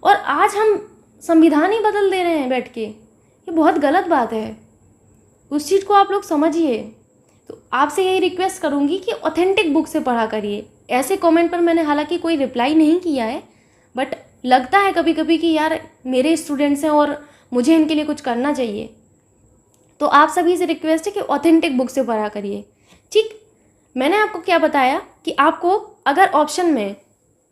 और आज हम संविधान ही बदल दे रहे हैं बैठ के। ये बहुत गलत बात है, उस चीज़ को आप लोग समझिए। तो आपसे यही रिक्वेस्ट करूँगी कि ऑथेंटिक बुक से पढ़ा करिए। ऐसे कमेंट पर मैंने हालांकि कोई रिप्लाई नहीं किया है, बट लगता है कभी कभी कि यार मेरे स्टूडेंट्स हैं और मुझे इनके लिए कुछ करना चाहिए। तो आप सभी से रिक्वेस्ट है कि ऑथेंटिक बुक से पढ़ा करिए। ठीक, मैंने आपको क्या बताया कि आपको अगर ऑप्शन में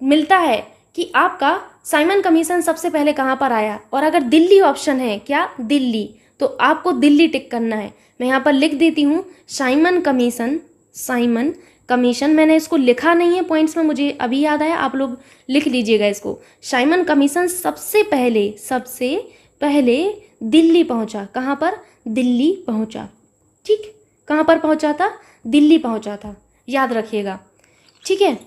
मिलता है कि आपका साइमन कमीशन सबसे पहले कहाँ पर आया, और अगर दिल्ली ऑप्शन है, क्या दिल्ली, तो आपको दिल्ली टिक करना है। मैं यहाँ पर लिख देती हूँ साइमन कमीशन, साइमन कमीशन। मैंने इसको लिखा नहीं है पॉइंट्स में, मुझे अभी याद आया, आप लोग लिख लीजिएगा इसको। साइमन कमीशन सबसे पहले दिल्ली पहुँचा। कहाँ पर? दिल्ली पहुँचा। ठीक, कहाँ पर पहुँचा था? दिल्ली पहुँचा था, याद रखिएगा। ठीक है,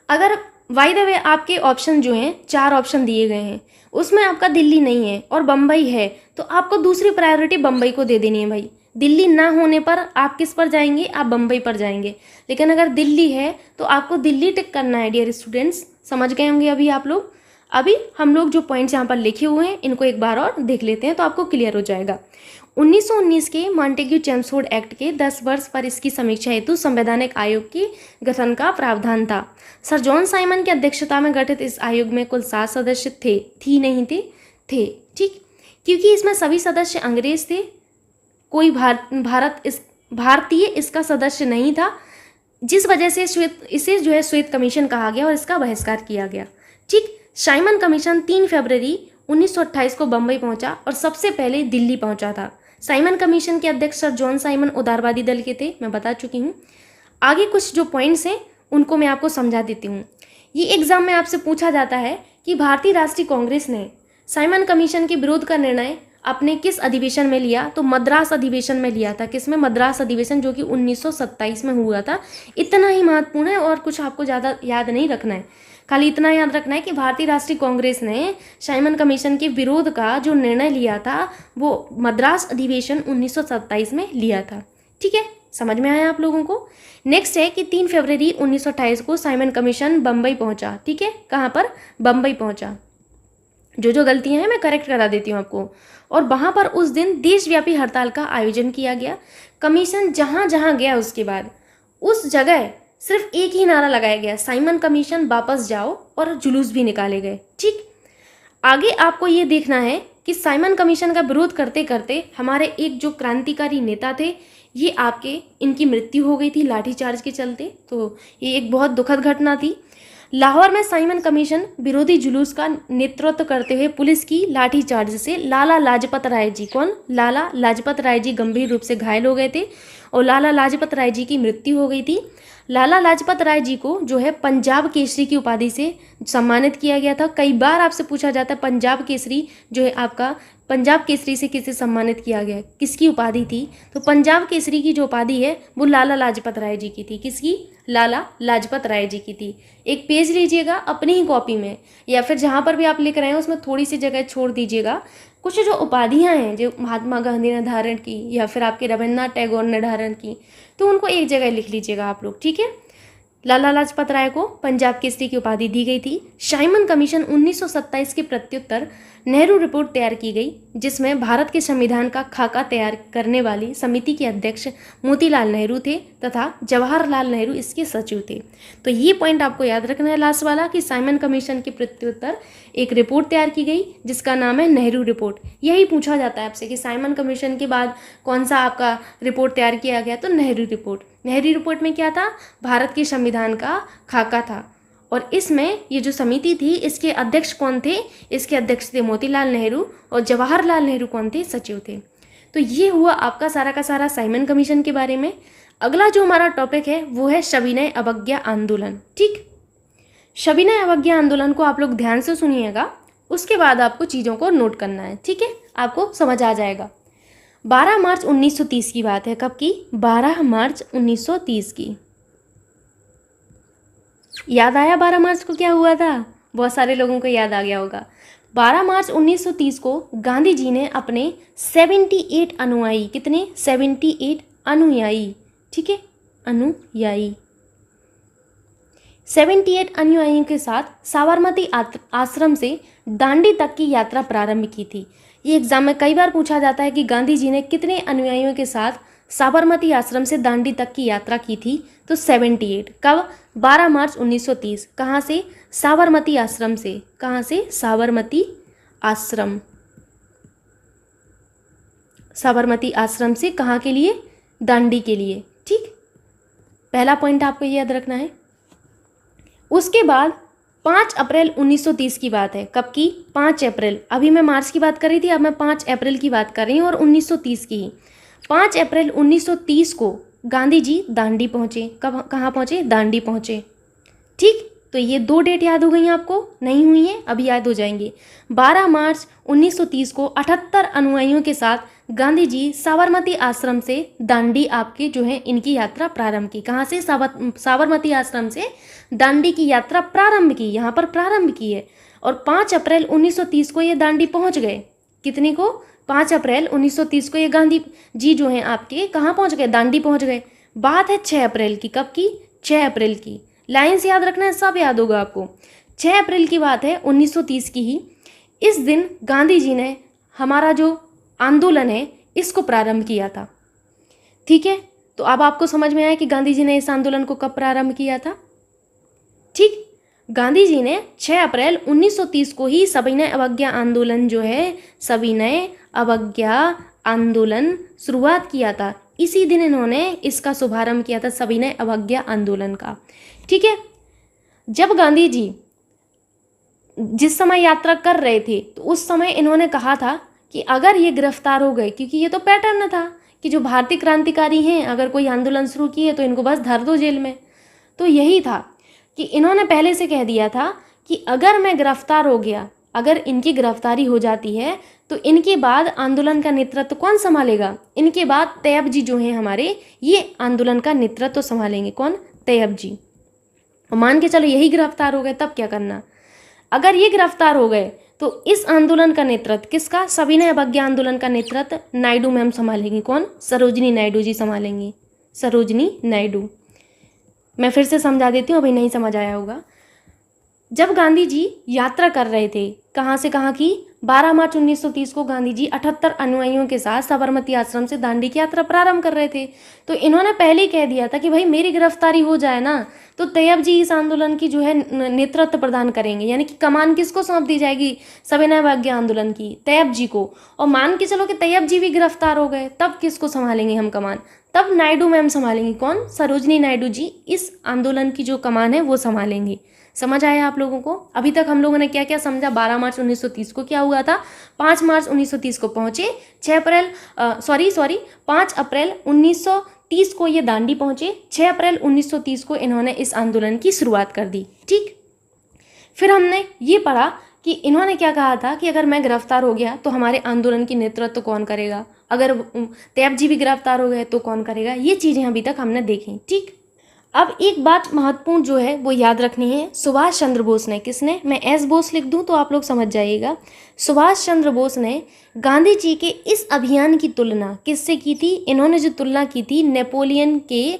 अगर बाय द वे आपके ऑप्शन जो हैं, 4 ऑप्शन दिए गए हैं, उसमें आपका दिल्ली नहीं है और बम्बई है, तो आपको दूसरी प्रायोरिटी बम्बई को दे देनी है भाई। दिल्ली ना होने पर आप किस पर जाएंगे? आप बम्बई पर जाएंगे। लेकिन अगर दिल्ली है तो आपको दिल्ली टिक करना है डियर स्टूडेंट्स। समझ गए होंगे अभी आप लोग। अभी हम लोग जो पॉइंट्स यहाँ पर लिखे हुए हैं इनको एक बार और देख लेते हैं तो आपको क्लियर हो जाएगा। 1919 के मॉन्टेग्यू चेम्सफोर्ड एक्ट के 10 वर्ष पर इसकी समीक्षा हेतु संवैधानिक आयोग के गठन का प्रावधान था। सर जॉन साइमन की अध्यक्षता में गठित इस आयोग में कुल 7 सदस्य थे। ठीक, क्योंकि इसमें सभी सदस्य अंग्रेज थे, कोई भारतीय इसका सदस्य नहीं था, जिस वजह से इसे जो है श्वेत कमीशन कहा गया और इसका बहिष्कार किया गया। ठीक, साइमन कमीशन 3 फरवरी 1928 को बम्बई पहुंचा और सबसे पहले दिल्ली पहुंचा था। साइमन कमीशन के अध्यक्ष सर जॉन साइमन उदारवादी दल के थे, मैं बता चुकी हूँ। आगे कुछ जो पॉइंट्स हैं उनको मैं आपको समझा देती हूँ। ये एग्जाम में आपसे पूछा जाता है कि भारतीय राष्ट्रीय कांग्रेस ने साइमन कमीशन के विरोध का निर्णय अपने किस अधिवेशन में लिया? तो मद्रास अधिवेशन में लिया था। किसमें? मद्रास अधिवेशन, जो कि 1927 में हुआ था। इतना ही महत्वपूर्ण है और कुछ आपको ज़्यादा याद नहीं रखना है, खाली इतना याद रखना है कि भारतीय राष्ट्रीय कांग्रेस ने साइमन कमीशन के विरोध का जो निर्णय लिया था वो मद्रास अधिवेशन 1927 में लिया था। ठीक है, समझ में आया आप लोगों को। नेक्स्ट है कि 3 फरवरी 1928 को साइमन कमीशन बम्बई पहुंचा। ठीक है, कहाँ पर? बम्बई पहुंचा। जो गलतियां हैं मैं करेक्ट करा देती हूँ आपको। और वहाँ पर उस दिन देशव्यापी हड़ताल का आयोजन किया गया। कमीशन जहाँ जहाँ गया उसके बाद उस जगह सिर्फ एक ही नारा लगाया गया, साइमन कमीशन वापस जाओ, और जुलूस भी निकाले गए। ठीक, आगे आपको ये देखना है कि साइमन कमीशन का विरोध करते करते हमारे एक जो क्रांतिकारी नेता थे, ये इनकी मृत्यु हो गई थी लाठीचार्ज के चलते। तो ये एक बहुत दुखद घटना थी। लाहौर में साइमन कमीशन विरोधी जुलूस का नेतृत्व करते हुए पुलिस की लाठीचार्ज से लाला लाजपत राय जी, कौन? लाला लाजपत राय जी गंभीर रूप से घायल हो गए थे और लाला लाजपत राय जी की मृत्यु हो गई थी। लाला लाजपत राय जी को जो है पंजाब केसरी की उपाधि से सम्मानित किया गया था। कई बार आपसे पूछा जाता है पंजाब केसरी जो है आपका, पंजाब केसरी से किसे सम्मानित किया गया, किसकी उपाधि थी? तो पंजाब केसरी की जो उपाधि है वो लाला लाजपत राय जी की थी। किसकी? लाला लाजपत राय जी की थी। एक पेज लीजिएगा अपनी ही कॉपी में, या फिर जहाँ पर भी आप लिख रहे हैं उसमें थोड़ी सी जगह छोड़ दीजिएगा। कुछ जो उपाधियाँ हैं जो महात्मा गांधी ने धारण की या फिर आपके रविन्द्रनाथ टैगोर ने धारण की, तो उनको एक जगह लिख लीजिएगा आप लोग। ठीक है, लाला लाजपत राय को पंजाब केसरी की उपाधि दी गई थी। साइमन कमीशन 1927 के प्रत्युत्तर नेहरू रिपोर्ट तैयार की गई, जिसमें भारत के संविधान का खाका तैयार करने वाली समिति के अध्यक्ष मोतीलाल नेहरू थे तथा जवाहरलाल नेहरू इसके सचिव थे। तो ये पॉइंट आपको याद रखना है लास्ट वाला, कि साइमन कमीशन के प्रत्युत्तर एक रिपोर्ट तैयार की गई जिसका नाम है नेहरू रिपोर्ट। यही पूछा जाता है आपसे कि साइमन कमीशन के बाद कौन सा आपका रिपोर्ट तैयार किया गया? तो नेहरू रिपोर्ट। नेहरू रिपोर्ट में क्या था? भारत के संविधान का खाका था। और इसमें ये जो समिति थी इसके अध्यक्ष कौन थे? इसके अध्यक्ष थे मोतीलाल नेहरू और जवाहरलाल नेहरू कौन थे? सचिव थे। तो ये हुआ आपका सारा का सारा साइमन कमीशन के बारे में। अगला जो हमारा टॉपिक है वो है सविनय अवज्ञा आंदोलन। ठीक, सविनय अवज्ञा आंदोलन को आप लोग ध्यान से सुनिएगा, उसके बाद आपको चीज़ों को नोट करना है। ठीक है, आपको समझ आ जाएगा। 12 मार्च 1930 की बात है। कब की? 12 मार्च 1930 की। याद आया 12 मार्च को क्या हुआ था? बहुत सारे लोगों को याद आ गया होगा। 12 मार्च 1930 को गांधी जी ने अपने 78 अनुयायी, कितने, 78 अनुयायी, ठीक है, अनुयायी, 78 अनुयायियों के साथ साबरमती आश्रम से दांडी तक की यात्रा प्रारंभ की थी। ये एग्जाम में कई बार पूछा जाता है कि गांधी जी ने कितने अनुयायियों के साथ साबरमती आश्रम से दांडी तक की यात्रा की थी, तो 78। कब, 12 मार्च 1930। कहाँ से, साबरमती आश्रम से। कहाँ से, साबरमती आश्रम, साबरमती आश्रम से कहाँ के लिए, दांडी के लिए, ठीक। पहला पॉइंट आपको याद रखना है। उसके बाद 5 अप्रैल 1930 की बात है। कब की, 5 अप्रैल। अभी मैं मार्च की बात कर रही थी, अब मैं 5 अप्रैल की बात कर रही हूँ और 1930 की ही। 5 अप्रैल 1930 को गांधी जी दांडी पहुँचे। कब, कहाँ पहुँचे, दांडी पहुँचे, ठीक। तो ये 2 डेट याद हो गई हैं आपको, नहीं हुई हैं, अभी याद हो जाएंगे। 12 मार्च 1930 को 78 अनुयायियों के साथ गांधी जी साबरमती आश्रम से दांडी आपकी जो है इनकी यात्रा प्रारंभ की। कहाँ से, साबरमती आश्रम से दांडी की यात्रा प्रारंभ की, यहाँ पर प्रारंभ की है। और 5 अप्रैल 1930 को ये दांडी पहुँच गए। कितने को, 5 अप्रैल 1930 को ये गांधी जी जो हैं आपके कहाँ पहुँच गए, दांडी पहुँच गए। बात है 6 अप्रैल की। कब की, 6 अप्रैल की। लाइन से याद रखना है, सब याद होगा आपको। 6 अप्रैल की बात है 1930 की ही। इस दिन गांधी जी ने हमारा जो आंदोलन है इसको प्रारंभ किया था, ठीक है। तो अब आपको समझ में आया कि गांधी जी ने इस आंदोलन को कब प्रारंभ किया था, ठीक। गांधी जी ने 6 अप्रैल 1930 को ही सविनय अवज्ञा आंदोलन जो है, सविनय अवज्ञा आंदोलन शुरुआत किया था। इसी दिन इन्होंने इसका शुभारंभ किया था, सविनय अवज्ञा आंदोलन का, ठीक है। जब गांधी जी जिस समय यात्रा कर रहे थे तो उस समय इन्होंने कहा था कि अगर ये गिरफ्तार हो गए, क्योंकि ये तो पैटर्न था कि जो भारतीय क्रांतिकारी हैं अगर कोई आंदोलन शुरू किए तो इनको बस धर दो जेल में। तो यही था कि इन्होंने पहले से कह दिया था कि अगर मैं गिरफ्तार हो गया, अगर इनकी गिरफ्तारी हो जाती है तो इनके बाद आंदोलन का नेतृत्व कौन संभालेगा, इनके बाद तैयब जी जो हैं हमारे, ये आंदोलन का नेतृत्व संभालेंगे। कौन, तैयब जी। और मान के चलो यही गिरफ्तार हो गए, तब क्या करना। अगर ये गिरफ्तार हो गए तो इस आंदोलन का नेतृत्व किसका, सविनय अवज्ञा आंदोलन का नेतृत्व नायडू मैम संभालेंगी। कौन, सरोजनी नायडू जी संभालेंगी, सरोजनी नायडू। मैं फिर से समझा देती हूँ, अभी नहीं समझ आया होगा। जब गांधी जी यात्रा कर रहे थे, कहाँ से कहाँ की, 12 मार्च 1930 को गांधी जी 78 अनुयायियों के साथ साबरमती आश्रम से दांडी की यात्रा प्रारंभ कर रहे थे। तो इन्होंने पहले ही कह दिया था कि भाई मेरी गिरफ्तारी हो जाए ना तो तैयब जी इस आंदोलन की जो है नेतृत्व प्रदान करेंगे, यानी कि कमान किसको सौंप दी जाएगी, सविनय अवज्ञा आंदोलन की, तैयब जी को। और मान के चलो कि तैयब जी भी गिरफ्तार हो गए, तब किसको संभालेंगे हम कमान, तब नायडू मैम संभालेंगी। कौन, सरोजनी नायडू जी इस आंदोलन की जो कमान है वो संभालेंगी। समझ आया आप लोगों को। अभी तक हम लोगों ने क्या क्या समझा। 12 मार्च 1930 को क्या हुआ था, 5 मार्च 1930 को पहुंचे, 5 अप्रैल 1930 को ये दांडी पहुंचे, 6 अप्रैल 1930 को इन्होंने इस आंदोलन की शुरुआत कर दी, ठीक। फिर हमने ये पढ़ा कि इन्होंने क्या कहा था कि अगर मैं गिरफ्तार हो गया तो हमारे आंदोलन की नेतृत्व कौन करेगा, अगर तैयब जी भी गिरफ्तार हो गए तो कौन करेगा। ये चीज़ें अभी तक हमने देखी, ठीक। अब एक बात महत्वपूर्ण जो है वो याद रखनी है, सुभाष चंद्र बोस ने, किसने, मैं एस बोस लिख दूं तो आप लोग समझ जाइएगा। सुभाष चंद्र बोस ने गांधी जी के इस अभियान की तुलना किससे की थी, इन्होंने जो तुलना की थी नेपोलियन के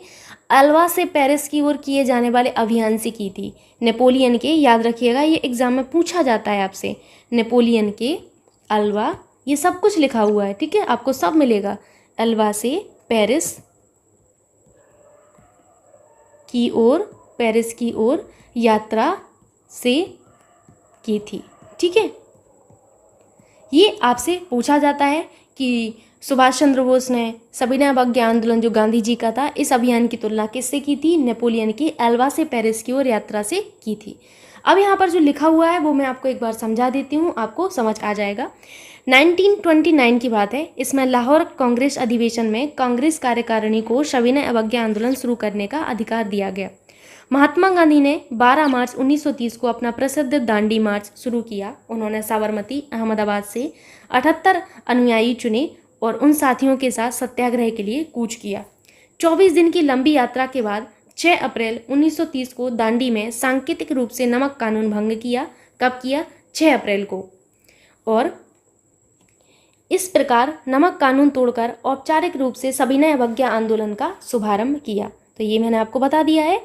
अल्वा से पेरिस की ओर किए जाने वाले अभियान से की थी। नेपोलियन के, याद रखिएगा ये एग्जाम में पूछा जाता है आपसे, नेपोलियन के अल्वा, ये सब कुछ लिखा हुआ है, ठीक है, आपको सब मिलेगा। अल्वा से पेरिस की ओर, पेरिस की ओर यात्रा से की थी, ठीक है। ये आपसे पूछा जाता है कि सुभाष चंद्र बोस ने सविनय अवज्ञा आंदोलन जो गांधी जी का था, इस अभियान की तुलना किससे की थी, नेपोलियन की अल्वा से पेरिस की ओर यात्रा से की थी। अब यहाँ पर जो लिखा हुआ है वो मैं आपको एक बार समझा देती हूँ, आपको समझ आ जाएगा। 1929 की बात है, इसमें लाहौर कांग्रेस अधिवेशन में कांग्रेस कार्यकारिणी को सविनय अवज्ञा आंदोलन शुरू करने का अधिकार दिया गया। महात्मा गांधी ने 12 मार्च 1930 को अपना प्रसिद्ध दांडी मार्च शुरू किया। उन्होंने साबरमती, अहमदाबाद से 78 अनुयायी चुने और उन साथियों के साथ सत्याग्रह के लिए कूच किया। 24 दिन की लंबी यात्रा के बाद 6 अप्रैल 1930 को दांडी में सांकेतिक रूप से नमक कानून भंग किया। कब किया, 6 अप्रैल को। और इस प्रकार नमक कानून तोड़कर औपचारिक रूप से सविनय अवज्ञा आंदोलन का शुभारंभ किया। तो ये मैंने आपको बता दिया है।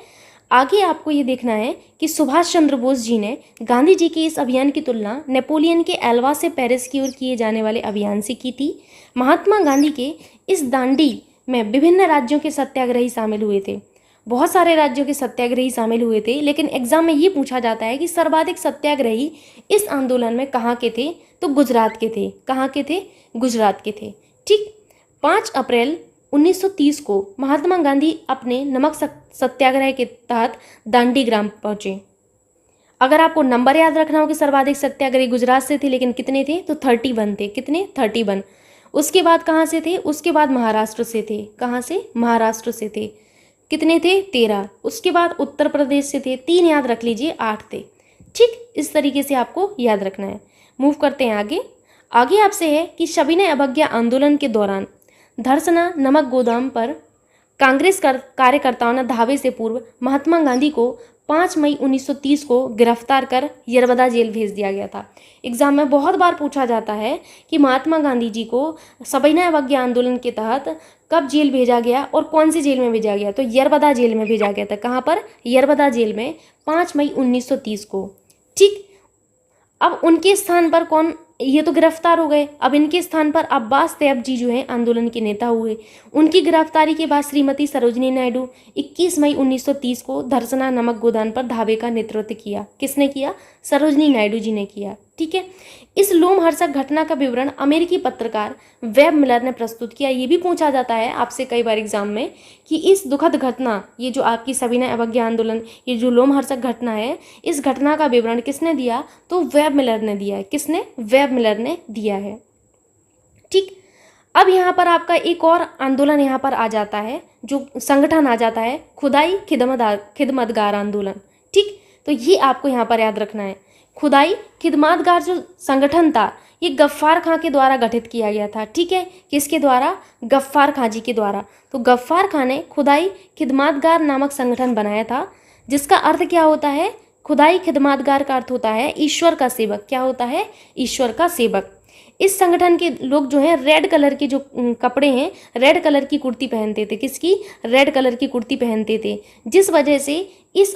आगे आपको ये देखना है कि सुभाष चंद्र बोस जी ने गांधी जी के इस अभियान की तुलना नेपोलियन के एल्वा से पेरिस की ओर किए जाने वाले अभियान से की थी। महात्मा गांधी के इस दांडी में विभिन्न राज्यों के सत्याग्रही शामिल हुए थे। बहुत सारे राज्यों के सत्याग्रही शामिल हुए थे, लेकिन एग्जाम में ये पूछा जाता है कि सर्वाधिक सत्याग्रही इस आंदोलन में कहाँ के थे, तो गुजरात के थे। कहाँ के थे? गुजरात के थे। ठीक। 5 अप्रैल 1930 को महात्मा गांधी अपने नमक सत्याग्रह के तहत दांडी ग्राम पहुंचे। अगर आपको नंबर याद रखना हो कि सर्वाधिक सत्याग्रही गुजरात से थे, लेकिन कितने थे, तो 31 थे। कितने? 31। उसके बाद कहाँ से थे? उसके बाद महाराष्ट्र से थे। कहाँ से? महाराष्ट्र से थे। कितने थे? 13। उसके बाद उत्तर प्रदेश से थे। 3 याद रख लीजिए, 8 थे। ठीक, इस तरीके से आपको याद रखना है। मूव करते हैं आगे। आगे आपसे है कि सविनय अवज्ञा आंदोलन के दौरान धरसना नमक गोदाम पर कांग्रेस कार्यकर्ताओं ने धावे से पूर्व महात्मा गांधी को 5 मई 1930 को गिरफ्तार कर यरबदा जेल भेज दिया गया था। एग्जाम में बहुत बार पूछा जाता है कि महात्मा गांधी जी को सविनय अवज्ञा आंदोलन के तहत कब जेल भेजा गया और कौन सी जेल में भेजा गया, तो यरबदा जेल में भेजा गया था। कहाँ पर? यरबदा जेल में 5 मई 1930 को। ठीक। अब उनके स्थान पर कौन? ये तो गिरफ्तार हो गए। अब इनके स्थान पर अब्बास तैयब जी जो हैं आंदोलन के नेता हुए। उनकी गिरफ्तारी के बाद श्रीमती सरोजनी नायडू 21 मई 1930 को धरसना नमक गोदाम पर धावे का नेतृत्व किया। किसने किया? सरोजनी नायडू जी ने किया। ठीक है। इस लोमहर्षक घटना का विवरण अमेरिकी पत्रकार वेब मिलर ने प्रस्तुत किया। ये भी पूछा जाता है आपसे कई बार एग्जाम में कि इस दुखद घटना, ये जो आपकी सविनय अवज्ञा आंदोलन, ये जो लोमहर्षक घटना है, इस घटना का विवरण किसने दिया? तो वेब मिलर ने दिया है। किसने? वेब मिलर ने दिया है। ठीक। अब यहाँ पर आपका एक और आंदोलन यहाँ पर आ जाता है, जो संगठन आ जाता है, खुदाई खिदमतगार आंदोलन। ठीक। तो ये आपको यहाँ पर याद रखना है। खुदाई खिदमतगार जो संगठन था, ये गफ्फार खां के द्वारा गठित किया गया था। ठीक है। किसके द्वारा? गफ्फार खां जी के द्वारा। तो गफ्फार खां ने खुदाई खिदमतगार नामक संगठन बनाया था, जिसका अर्थ क्या होता है? खुदाई खिदमतगार का अर्थ होता है ईश्वर का सेवक। क्या होता है? ईश्वर का सेवक। इस संगठन के लोग जो हैं रेड कलर के जो कपड़े हैं, रेड कलर की कुर्ती पहनते थे। किसकी? रेड कलर की कुर्ती पहनते थे, जिस वजह से इस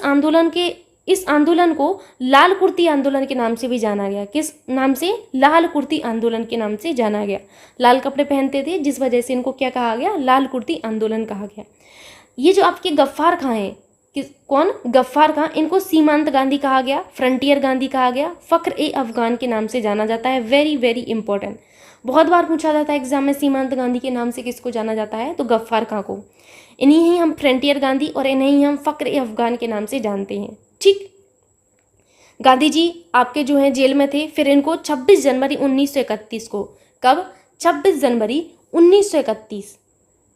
आंदोलन को लाल कुर्ती आंदोलन के नाम से भी जाना गया। किस नाम से? लाल कुर्ती आंदोलन के नाम से जाना गया। लाल कपड़े पहनते थे, जिस वजह से इनको क्या कहा गया? लाल कुर्ती आंदोलन कहा गया। ये जो आपके गफ्फार खां हैं, कौन? गफ्फार खां, इनको सीमांत गांधी कहा गया, फ्रंटियर गांधी कहा गया, फख्र ए अफगान के नाम से जाना जाता है। वेरी वेरी इंपॉर्टेंट, बहुत बार पूछा जाता है एग्जाम में, सीमांत गांधी के नाम से किसको जाना जाता है? तो गफ्फार खां को। इन्हीं ही हम फ्रंटियर गांधी और इन्हीं ही हम फख्र ए अफगान के नाम से जानते हैं। ठीक। गांधी जी आपके जो हैं जेल में थे, फिर इनको 26 जनवरी 1931 को, कब? 26 जनवरी 1931।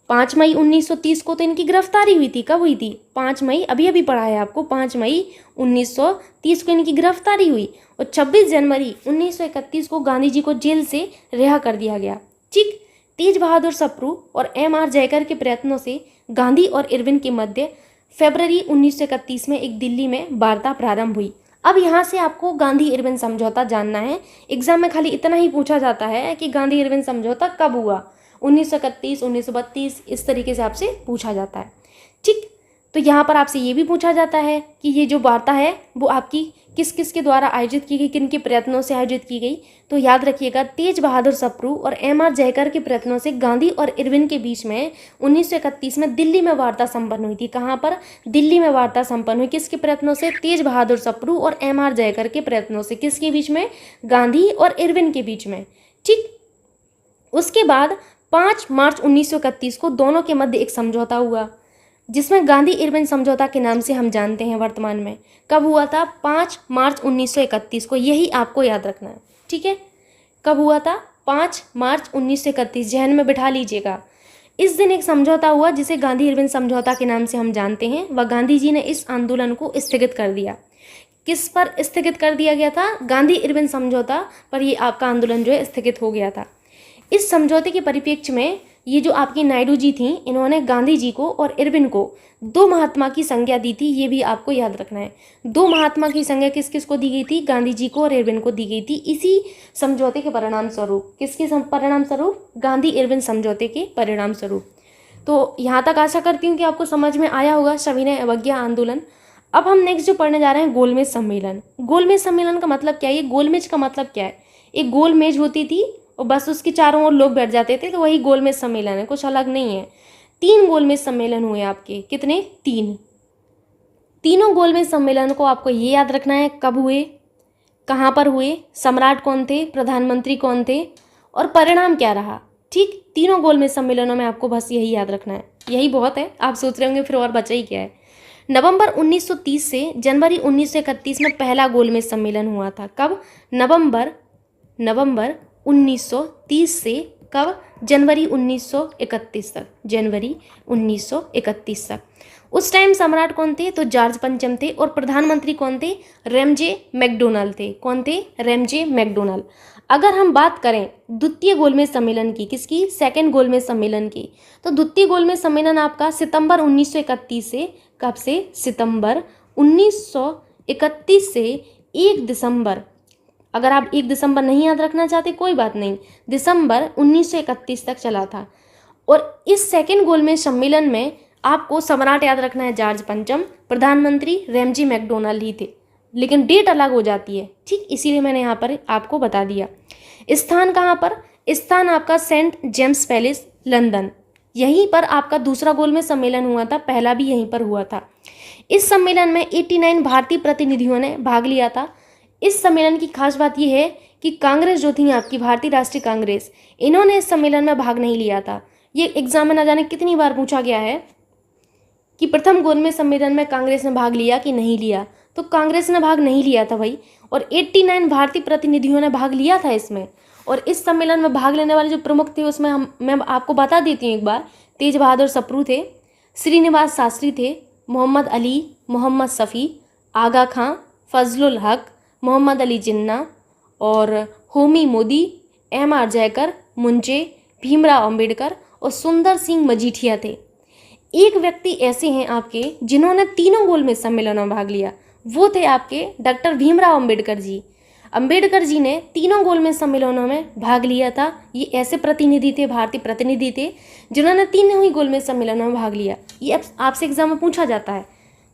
5 मई 1930 को तो इनकी गिरफ्तारी हुई थी। कब हुई थी? 5 मई, अभी अभी पढ़ा है आपको, 5 मई 1930 को इनकी गिरफ्तारी हुई और 26 जनवरी 1931 को गांधी जी को जेल से रिहा कर दिया गया। ठीक। तेज बहादुर सप्रू और M.R. जयकर के प्रयत्नों से गांधी और इरविन के मध्य फरवरी 1931 में एक दिल्ली में वार्ता प्रारंभ हुई। अब यहाँ से आपको गांधी इरविन समझौता जानना है। एग्जाम में खाली इतना ही पूछा जाता है कि गांधी इरविन समझौता कब हुआ? 1931, 1932, इस तरीके से आपसे पूछा जाता है। ठीक। तो यहाँ पर आपसे ये भी पूछा जाता है कि ये जो वार्ता है वो आपकी किस किस के द्वारा आयोजित की गई, किन के प्रयत्नों से आयोजित की गई? तो याद रखिएगा, तेज बहादुर सप्रू और M.R. जयकर के प्रयत्नों से गांधी और इरविन के बीच में 1931 में दिल्ली में वार्ता संपन्न हुई थी। कहाँ पर? दिल्ली में वार्ता संपन्न हुई। किसके प्रयत्नों से? तेज बहादुर सप्रू और M.R. जयकर के प्रयत्नों से। किसके बीच में? गांधी और इरविन के बीच में। ठीक। उसके बाद 5 मार्च 1931 को दोनों के मध्य एक समझौता हुआ, जिसमें गांधी इरविन समझौता के नाम से हम जानते हैं वर्तमान में। कब हुआ था? 5 मार्च 1931 को। यही आपको याद रखना है। ठीक है। कब हुआ था? 5 मार्च 1931, जहन में बिठा लीजिएगा। इस दिन एक समझौता हुआ जिसे गांधी इरविन समझौता के नाम से हम जानते हैं, व गांधी जी ने इस आंदोलन को स्थगित कर दिया। किस पर स्थगित कर दिया गया था? गांधी इरविन समझौता पर ये आपका आंदोलन जो है स्थगित हो गया था। इस समझौते के परिप्रेक्ष्य में ये जो आपकी नायडू जी थी, इन्होंने गांधी जी को और इरविन को दो महात्मा की संज्ञा दी थी, ये भी आपको याद रखना है। दो महात्मा की संज्ञा किस किस को दी गई थी? गांधी जी को और इरविन को दी गई थी, इसी समझौते के परिणाम स्वरूप। किसके परिणाम स्वरूप? गांधी इरविन समझौते के परिणाम स्वरूप। तो यहाँ तक आशा करती हूँ कि आपको समझ में आया होगा सविनय अवज्ञा आंदोलन। अब हम नेक्स्ट जो पढ़ने जा रहे हैं, गोलमेज सम्मेलन। गोलमेज सम्मेलन का मतलब क्या है? ये गोलमेज का मतलब क्या है? एक गोल मेज होती थी और बस उसके चारों ओर लोग बैठ जाते थे, तो वही गोलमेज सम्मेलन है, कुछ अलग नहीं है। 3 गोलमेज सम्मेलन हुए आपके। कितने? 3। तीनों गोलमेज सम्मेलन को आपको ये याद रखना है, कब हुए, कहाँ पर हुए, सम्राट कौन थे, प्रधानमंत्री कौन थे और परिणाम क्या रहा। ठीक, तीनों गोलमेज सम्मेलनों में आपको बस यही याद रखना है, यही बहुत है। आप सोच रहे होंगे फिर और बचा ही क्या है। नवंबर 1930 से जनवरी 1931 में पहला गोलमेज सम्मेलन हुआ था। कब? नवंबर 1930 से कब? जनवरी 1931 तक। जनवरी 1931 तक। उस टाइम सम्राट कौन थे? तो जॉर्ज पंचम थे। और प्रधानमंत्री कौन थे? रैमजे मैकडोनाल्ड थे। कौन थे? Ramsay MacDonald. अगर हम बात करें द्वितीय गोलमेज सम्मेलन की, किसकी? सेकेंड गोलमेज सम्मेलन की, तो द्वितीय गोलमेज सम्मेलन आपका सितंबर 1931 से, कब से? सितंबर 1931 से 1 दिसंबर, अगर आप 1 दिसंबर नहीं याद रखना चाहते कोई बात नहीं, दिसंबर 1931 तक चला था। और इस सेकेंड गोलमेज सम्मेलन में आपको सम्राट याद रखना है जॉर्ज पंचम, प्रधानमंत्री रैमजे मैकडोनाल्ड ही थे, लेकिन डेट अलग हो जाती है। ठीक, इसीलिए मैंने यहाँ पर आपको बता दिया। स्थान कहाँ पर? स्थान आपका सेंट जेम्स पैलेस, लंदन। यहीं पर आपका दूसरा गोलमेज सम्मेलन हुआ था, पहला भी यहीं पर हुआ था। इस सम्मेलन में 89 भारतीय प्रतिनिधियों ने भाग लिया था। इस सम्मेलन की खास बात यह है कि कांग्रेस जो थी आपकी, भारतीय राष्ट्रीय कांग्रेस, इन्होंने इस सम्मेलन में भाग नहीं लिया था। ये एग्जाम में न जाने कितनी बार पूछा गया है कि प्रथम गोलमेज सम्मेलन में कांग्रेस ने भाग लिया कि नहीं लिया, तो कांग्रेस ने भाग नहीं लिया था भाई, और 89 भारतीय प्रतिनिधियों ने भाग लिया था इसमें। और इस सम्मेलन में भाग लेने वाले जो प्रमुख थे उसमें मैं आपको बता देती हूँ एक बार। तेज बहादुर सप्रू थे, श्रीनिवास शास्त्री थे, मोहम्मद अली, मोहम्मद शफी, आगा खां, फजलुल हक, मोहम्मद अली जिन्ना और होमी मोदी, M.R. जयकर, मुंजे, भीमराव अंबेडकर और सुंदर सिंह मजीठिया थे। एक व्यक्ति ऐसे हैं आपके जिन्होंने तीनों गोलमेज सम्मेलनों में भाग लिया, वो थे आपके डॉक्टर भीमराव अंबेडकर जी। अंबेडकर जी ने तीनों गोलमेज सम्मेलनों में भाग लिया था। ये ऐसे प्रतिनिधि थे, भारतीय प्रतिनिधि थे, जिन्होंने तीनों ही गोलमेज सम्मेलनों में भाग लिया। ये आपसे एग्जाम में पूछा जाता है।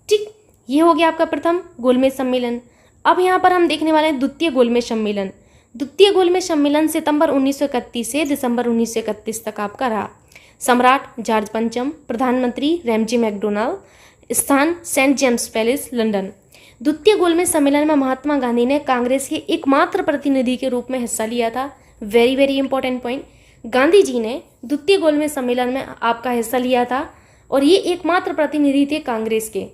ठीक, ये हो गया आपका प्रथम गोलमेज सम्मेलन। अब यहाँ पर हम देखने वाले हैं द्वितीय गोलमेज सम्मेलन। द्वितीय गोलमेज सम्मेलन सितंबर 1931 से दिसंबर 1931 तक आपका रहा। सम्राट जॉर्ज पंचम, प्रधानमंत्री रैमजे मैकडोनाल्ड, स्थान सेंट जेम्स पैलेस, लंदन। द्वितीय गोलमेज सम्मेलन में महात्मा गांधी ने कांग्रेस के एकमात्र प्रतिनिधि के रूप में हिस्सा लिया था। Very very important point, Gandhi ji ने द्वितीय गोलमेज सम्मेलन में आपका हिस्सा लिया था और ये एकमात्र प्रतिनिधि थे कांग्रेस के।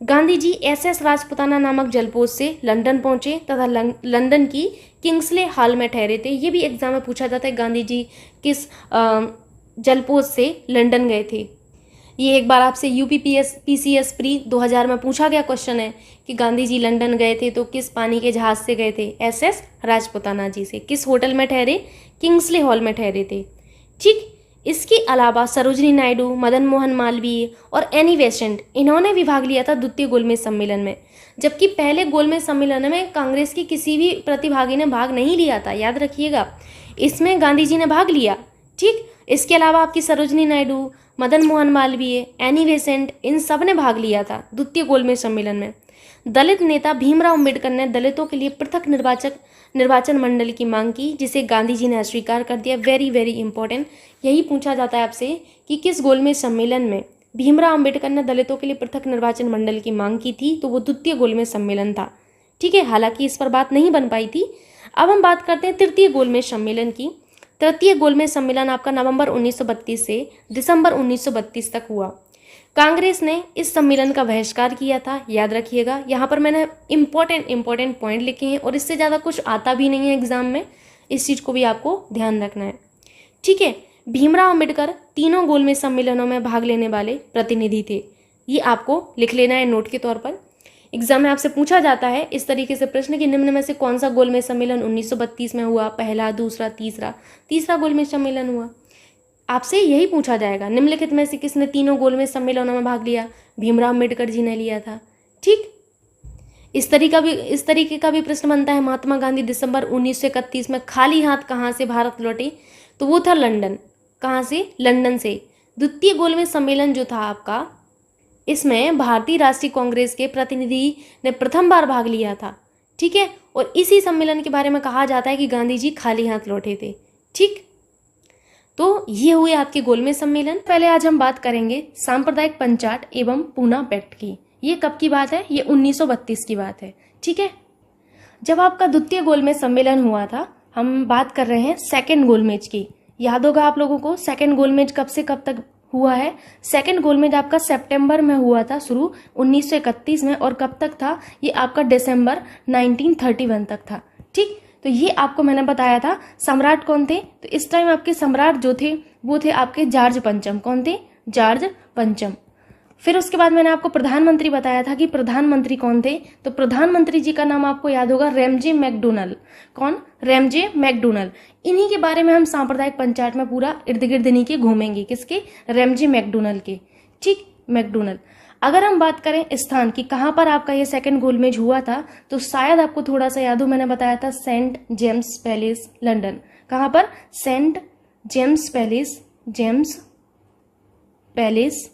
गांधी जी SS राजपुताना नामक जलपोत से लंदन पहुंचे तथा लंदन की किंग्सले हॉल में ठहरे थे। ये भी एग्जाम में पूछा जाता है, गांधी जी किस जलपोत से लंदन गए थे। ये एक बार आपसे UPPS प्री 2000 में पूछा गया क्वेश्चन है कि गांधी जी लंदन गए थे तो किस पानी के जहाज से गए थे? SS राजपुताना जी से। किस होटल में ठहरे? किंग्सले हॉल में ठहरे थे। ठीक, इसके अलावा सरोजिनी नायडू, मदन मोहन मालवीय और एनी बेसेंट, इन्होंने भी भाग लिया था द्वितीय गोलमेज सम्मेलन में, जबकि पहले गोलमेज सम्मेलन में कांग्रेस के किसी भी प्रतिभागी ने भाग नहीं लिया था, याद रखिएगा। इसमें गांधी जी ने भाग लिया। ठीक, इसके अलावा आपकी सरोजिनी नायडू, मदन मोहन मालवीय, एनी बेसेंट, इन सब ने भाग लिया था द्वितीय गोलमेज सम्मेलन में। दलित नेता भीमराव अंबेडकर ने दलितों के लिए पृथक निर्वाचन मंडल की मांग की, जिसे गांधी जी ने अस्वीकार कर दिया। वेरी वेरी इंपॉर्टेंट, यही पूछा जाता है आपसे कि किस गोलमेज सम्मेलन में भीमराव अंबेडकर ने दलितों के लिए पृथक निर्वाचन मंडल की मांग की थी, तो वो द्वितीय गोलमेज सम्मेलन था। ठीक है, हालांकि इस पर बात नहीं बन पाई थी। अब हम बात करते हैं तृतीय गोलमेज सम्मेलन की। तृतीय गोलमेज सम्मेलन आपका नवंबर 1932 से दिसंबर 1932 तक हुआ। कांग्रेस ने इस सम्मेलन का बहिष्कार किया था, याद रखिएगा। यहाँ पर मैंने इंपॉर्टेंट पॉइंट लिखे हैं और इससे ज़्यादा कुछ आता भी नहीं है एग्जाम में, इस चीज़ को भी आपको ध्यान रखना है। ठीक है, भीमराव अंबेडकर तीनों गोलमेज सम्मेलनों में भाग लेने वाले प्रतिनिधि थे। ये आपको लिख लेना है नोट के तौर पर। एग्जाम में आपसे पूछा जाता है इस तरीके से प्रश्न कि निम्न में से कौन सा गोलमेज सम्मेलन 1932 में हुआ? पहला, दूसरा, तीसरा। तीसरा गोलमेज सम्मेलन हुआ। आपसे यही पूछा जाएगा, निम्नलिखित में से किसने तीनों गोलमेज सम्मेलनों में भाग लिया? भीमराव अम्बेडकर जी ने लिया था। ठीक, इस तरीके का भी प्रश्न बनता है। महात्मा गांधी दिसंबर 1931 में खाली हाथ कहाँ से भारत लौटे? तो वो था लंदन। कहाँ से? लंदन से। द्वितीय गोलमेज सम्मेलन जो था आपका, इसमें भारतीय राष्ट्रीय कांग्रेस के प्रतिनिधि ने प्रथम बार भाग लिया था। ठीक है, और इसी सम्मेलन के बारे में कहा जाता है कि गांधी जी खाली हाथ लौटे थे। ठीक, तो ये हुए आपके गोलमेज सम्मेलन। पहले आज हम बात करेंगे सांप्रदायिक पंचाट एवं पूना पैक्ट की। ये कब की बात है? ये 1932 की बात है। ठीक है, जब आपका द्वितीय गोलमेज सम्मेलन हुआ था, हम बात कर रहे हैं सेकंड गोलमेज की। याद होगा आप लोगों को सेकंड गोलमेज कब से कब तक हुआ है? सेकंड गोलमेज आपका सितंबर में हुआ था शुरू 1931 में, और कब तक था? ये आपका दिसंबर 1931 तक था। ठीक, तो ये आपको मैंने बताया था। सम्राट कौन थे? तो इस टाइम आपके सम्राट जो थे वो थे आपके जॉर्ज पंचम। कौन थे? जॉर्ज पंचम। फिर उसके बाद मैंने आपको प्रधानमंत्री बताया था कि प्रधानमंत्री कौन थे? तो प्रधानमंत्री जी का नाम आपको याद होगा, रैमजे मैकडोनल्ड। कौन? Ramsay McDonald. इन्हीं के बारे में हम सांप्रदायिक पंचायत में पूरा इर्द गिर्द इन्हीं के घूमेंगे। किसके? रैमजे मैकडोनल्ड के। ठीक, मैकडोनल्ड। अगर हम बात करें स्थान की, कहाँ पर आपका ये सेकंड गोलमेज हुआ था, तो शायद आपको थोड़ा सा याद हो, मैंने बताया था सेंट जेम्स पैलेस, लंदन। कहाँ पर? Saint James Palace, James Palace